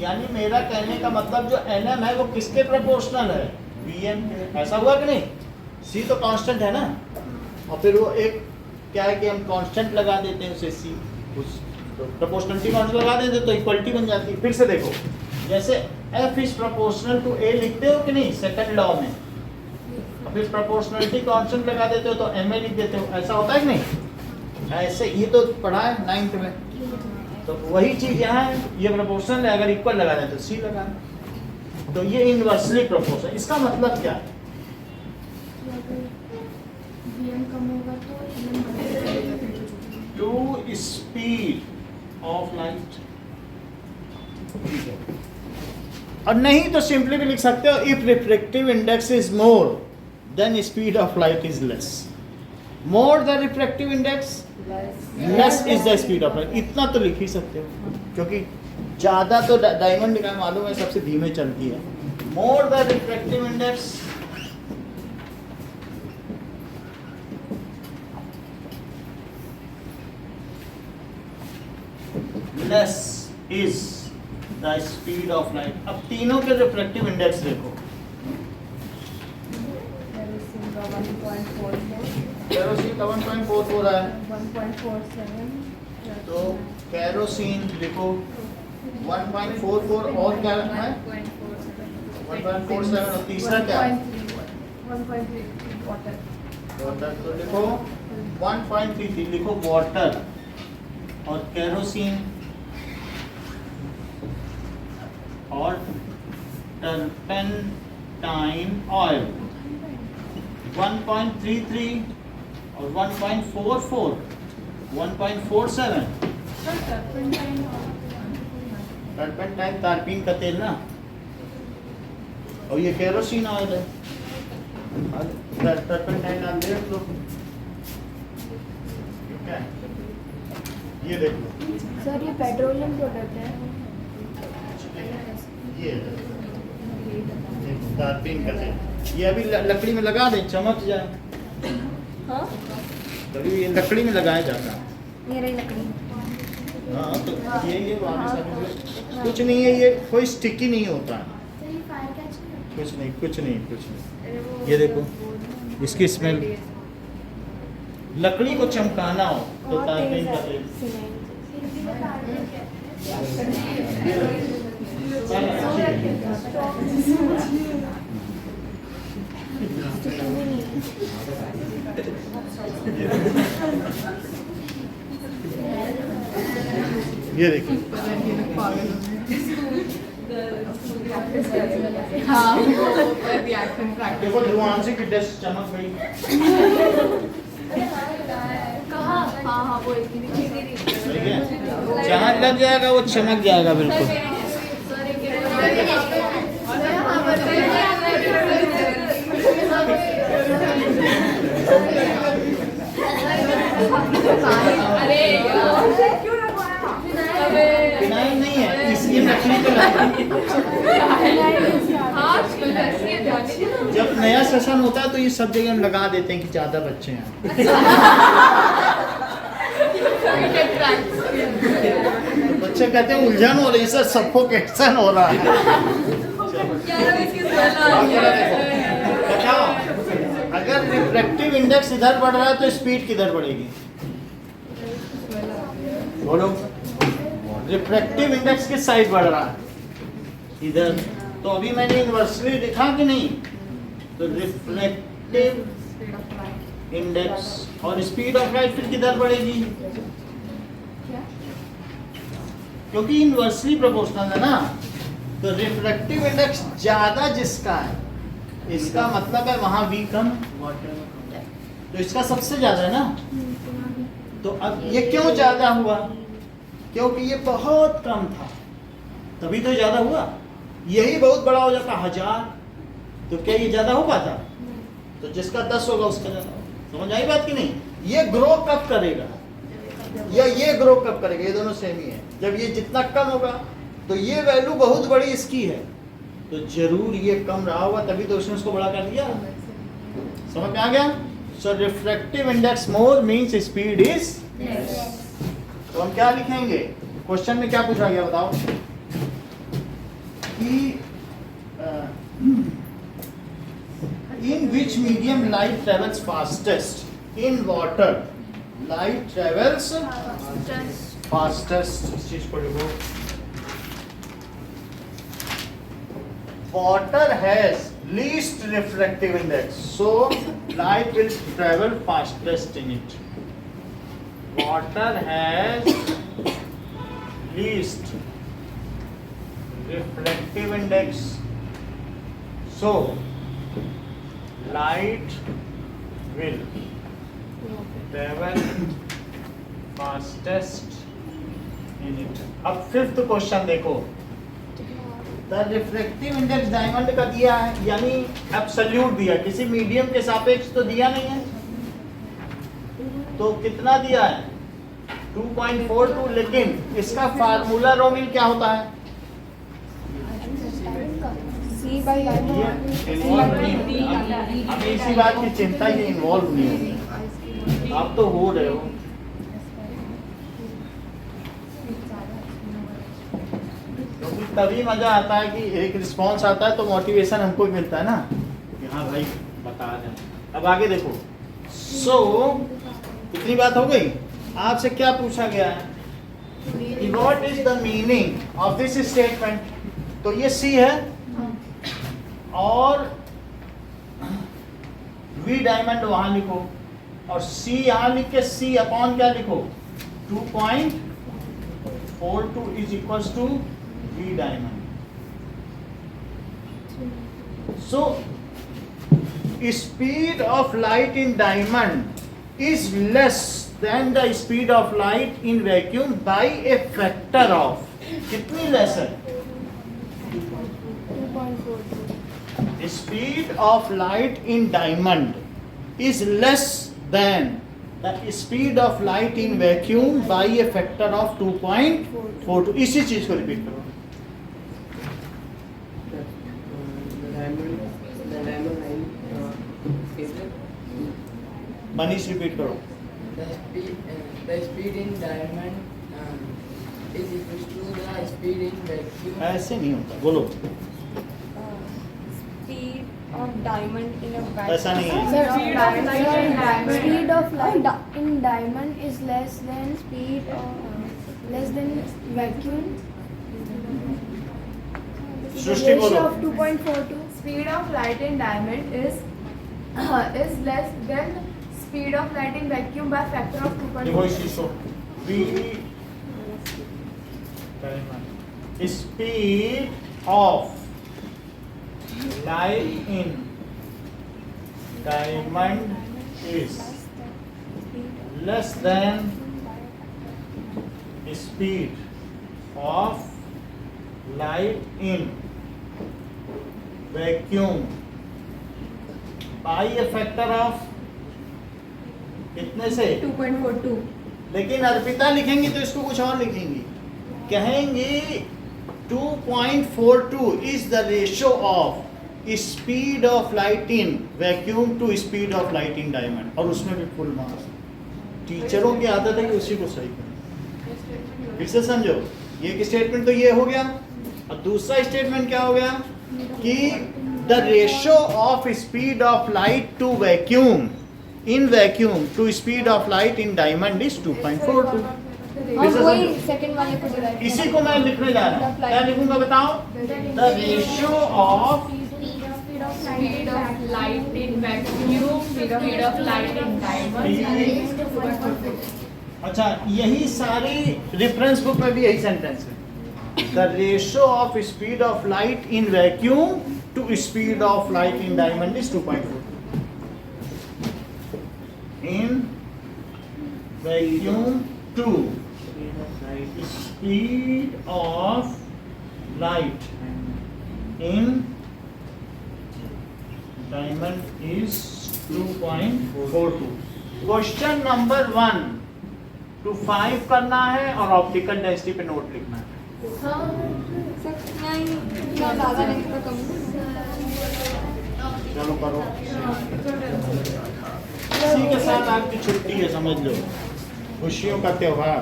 यानी मेरा कहने का मतलब जो nm है वो किसके प्रोपोर्शनल है, Vm के। ऐसा हुआ कि नहीं, C तो कांस्टेंट है ना, और फिर वो एक क्या है कि हम कांस्टेंट लगा देते हैं उसे C, उस तो प्रोपोर्शनलिटी कांस्टेंट लगा देते तो इक्वलिटी बन जाती है। फिर से देखो, जैसे F is proportional to A लिखते हो कि नहीं सेकंड लॉ में, और फिर प्रोपोर्शनलिटी कांस्टेंट लगा देते हो तो ma लिख देते हो, ऐसा होता है कि नहीं, ऐसे ये तो पढ़ा है 9th में, तो वही चीज यहाँ है, ये प्रोपोर्शनल है, अगर इक्वल लगा दें तो C लगा, तो ये इनवर्सली प्रोपोर्शनल। इसका मतलब क्या है, टू स्पीड ऑफ लाइट, और नहीं तो सिंपली भी लिख सकते हो, if refractive index is more than speed of light is less, more the refractive index less is the speed of light. इतना तो लिख ही सकते हो, क्योंकि ज़्यादा तो डायमंड का मालूम है सबसे धीमे चलती है, more the refractive index, less is the speed of light. अब तीनों के रिफ्रैक्टिव इंडेक्स देखो। Kerosene का 1.44, केरोसिन का 1.44 रहा है, 1.47, तो केरोसिन लिखो 1.44 और क्या है 1.47 और तीसरा क्या है 1.3 water. वाटर, तो लिखो 1.33 लिखो वाटर और केरोसिन और टर्पेंटाइन ऑयल 1.33 और 1.44 1.47 टर्पेंटाइन तारपीन का तेल ना, और ये केरोसिन ऑयल है। टर्पेंटाइन आप देख लो, ठीक है, ये देख लो, सर ये पेट्रोलियम प्रोडक्ट है। ये तारपीन का तेल, ये अभी लकड़ी में लगा दे चमक जाए। हाँ कभी ये लकड़ी में लगाया जाता है। ये रही लकड़ी। हाँ तो ये वाले सारे कुछ नहीं है, ये कोई स्टिकी नहीं होता है, कुछ नहीं। ये देखो इसकी स्मेल, लकड़ी को चमकाना हो तो तारपीन का तेल। ये देखिए देखो ध्रुवांशी की डस्ट चमक गई। हाँ वो एक ठीक है, जहाँ लग जाएगा वो चमक जाएगा बिल्कुल। फिनाइल नहीं है, इसकी लकड़ी पे जब नया सेशन होता है तो ये सब जगह हम लगा देते हैं कि ज्यादा बच्चे हैं। तो बच्चे कहते हैं उलझन हो रही सर, सफोकेशन हो रहा है। बताओ, अगर रिफ्रैक्टिव इंडेक्स इधर बढ़ रहा है तो स्पीड किधर बढ़ेगी? बोलो, रिफ्रैक्टिव इंडेक्स किस साइड बढ़ रहा है? इधर। तो अभी मैंने इन्वर्सली लिखा कि नहीं? तो रिफ्लेक्टिव इंडेक्स और स्पीड ऑफ लाइट फिर किधर बढ़ेगी? क्योंकि इन्वर्सली प्रोपोर्शनल है ना, तो रिफ्रैक्टिव इंडेक्स ज्यादा जिसका है, इसका मतलब है वहां भी कम, तो इसका सबसे ज्यादा है ना। तो अब ये क्यों ज्यादा हुआ? क्योंकि ये बहुत कम था, तभी तो ज्यादा हुआ। यही बहुत बड़ा हो जाता 1000, तो क्या ये ज्यादा हो पाता? तो जिसका 10 होगा उसका ज्यादा होगा। समझ आई बात कि नहीं? ये ग्रो कब करेगा या ये ग्रो कब करेगा? ये दोनों सेम ही है। जब ये जितना कम होगा तो ये वैल्यू बहुत बड़ी इसकी है, तो जरूर ये कम रहा होगा, तभी तो उसने उसको बड़ा कर दिया। समझ में आ गया? So refractive index more means speed is. तो हम क्या लिखेंगे? क्वेश्चन में क्या पूछा गया बताओ कि in which medium light travels fastest? In water light travels fastest. इस चीज को लिखो। Water has least refractive index, so light will travel fastest in it. Water has least refractive index, so light will travel fastest in it. अब fifth question देखो, the refractive index diamond का दिया है, यानी एब्सोल्यूट दिया, किसी medium के सापेक्ष तो दिया नहीं है, तो कितना दिया है? 2.42, लेकिन इसका फार्मूला रोमिल क्या होता है? C by line ये इन्वॉल्व नहीं होगा, हमें इसी बात की चिंता ये इन्वॉल्व नहीं होगी, आप तो हो रहे हो। क्योंकि तभी मजा आता है कि एक रिस्पॉन्स आता है तो मोटिवेशन हमको भी मिलता है ना कि हाँ भाई बता रहे हैं। अब आगे देखो। सो इतनी बात हो गई। आपसे क्या पूछा गया है कि what is the meaning of this statement. तो ये सी है और वी डायमंड वहां लिखो और सी यहां लिख के सी अपॉन क्या लिखो 2.42 is equals to v diamond. So speed of light in diamond is less than the speed of light in vacuum by a factor of कितनी लेस है? 2.42. Speed of light in diamond is less than the speed of light in vacuum by a factor of 2.42. इसी चीज को repeat करो। Manish repeat करो। The speed in diamond is equal to the speed in vacuum. ऐसे नहीं होता, बोलो। Speed of diamond in a vacuum. ऐसा नहीं है। Speed of light in diamond is less than vacuum. सृष्टि बोलो। Ratio of 2.42. Speed of light in diamond is less than speed of light in vacuum by factor of 2.42. देखो इसी को speed of light in diamond is less than speed of light in vacuum by a factor of कितने से 2.42. लेकिन अर्पिता लिखेंगी तो इसको कुछ और लिखेंगी, कहेंगी 2.42 is the ratio of speed of light in vacuum to speed of light in diamond, और उसमें भी फुल मार्क्स। टीचरों की आदत है कि उसी को सही करें। फिर से समझो, ये एक स्टेटमेंट तो ये हो गया, और दूसरा स्टेटमेंट क्या हो गया कि the ratio of speed of light to vacuum in vacuum to speed of light in diamond is 2.42. वही सेकंड वाले को डिवाइड इसी को मैं लिखने जा रहा हूँ। क्या लिखूंगा बताओ? The ratio of speed of light in vacuum, speed of light in diamond is 2.42. अच्छा, यही सारी रेफरेंस बुक में भी यही सेंटेंस है। The ratio of speed of light in vacuum to speed of light in diamond is 2.42. In vacuum to speed of light in diamond is 2.42. Question number 1 to 5 करना है और ऑप्टिकल डेंसिटी पे note लिखना है। चलो करो। इसी के साथ आपकी छुट्टी है, समझ लो, खुशियों का त्योहार।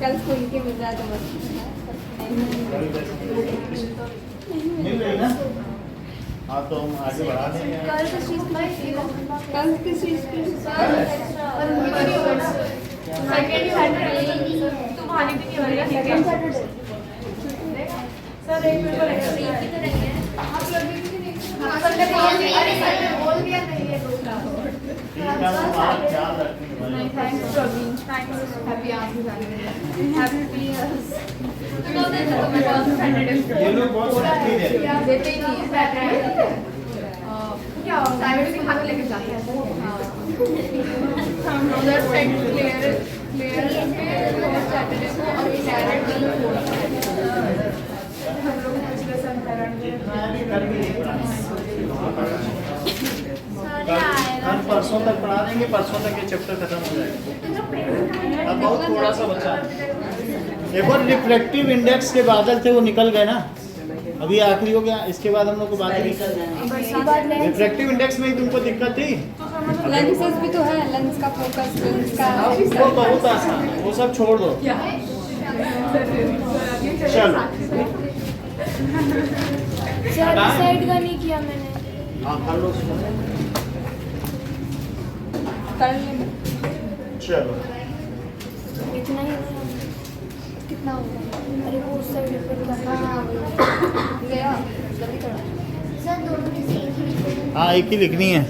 कल स्कूल के मिल रहा था मिल रही ना? हाँ तो हम आगे बढ़ा देंगे। कल किस चीज की तुम्हारी भी नहीं होगा सेकंड सैटरडे सर एक मिनट रहेंगे आप लोग भी नहीं सर ने बोल दिया नहीं है दूसरा ठीक है, हम आप ख्याल रखेंगे भाई। Thanks Praveen, thanks happy answer happy years ये लोग बहुत सैलरी दे रहे हैं। देते ही नहीं सैटरडे क्या सैटरडे से खाना लेके जाते हैं हम उधर सेट क्लियर सैटरडे को और सैटरडे को हम लोग पिछले संतरण जितना भी कर भी नहीं पढ़ाना। कल परसों तक पढ़ा देंगे, परसों तक ये चैप्टर खत्म हो जाएगा। अब बहुत थोड़ा सा बचा है। एक और रिफ्लेक्टिव इंडेक्स के बादल थे वो निकल गए ना, अभी आखिरी हो गया, इसके बाद हम लोग को बाकी रिफ्रैक्टिव इंडेक्स में ही तुमको दिक्कत थी। लेंसेज भी तो है, लेंस का फोकस, लेंस का वो बहुत आसान है, वो सब छोड़ दो। चलो सर डिसाइड का नहीं किया मैंने। हाँ कर लो उसको। कर लेंगे। चलो इतना ही कितना होगा? अरे वो उस साइड पर गया जल्दी करो। सर दोनों में से एक ही लिखो। हाँ एक ही लिखनी है।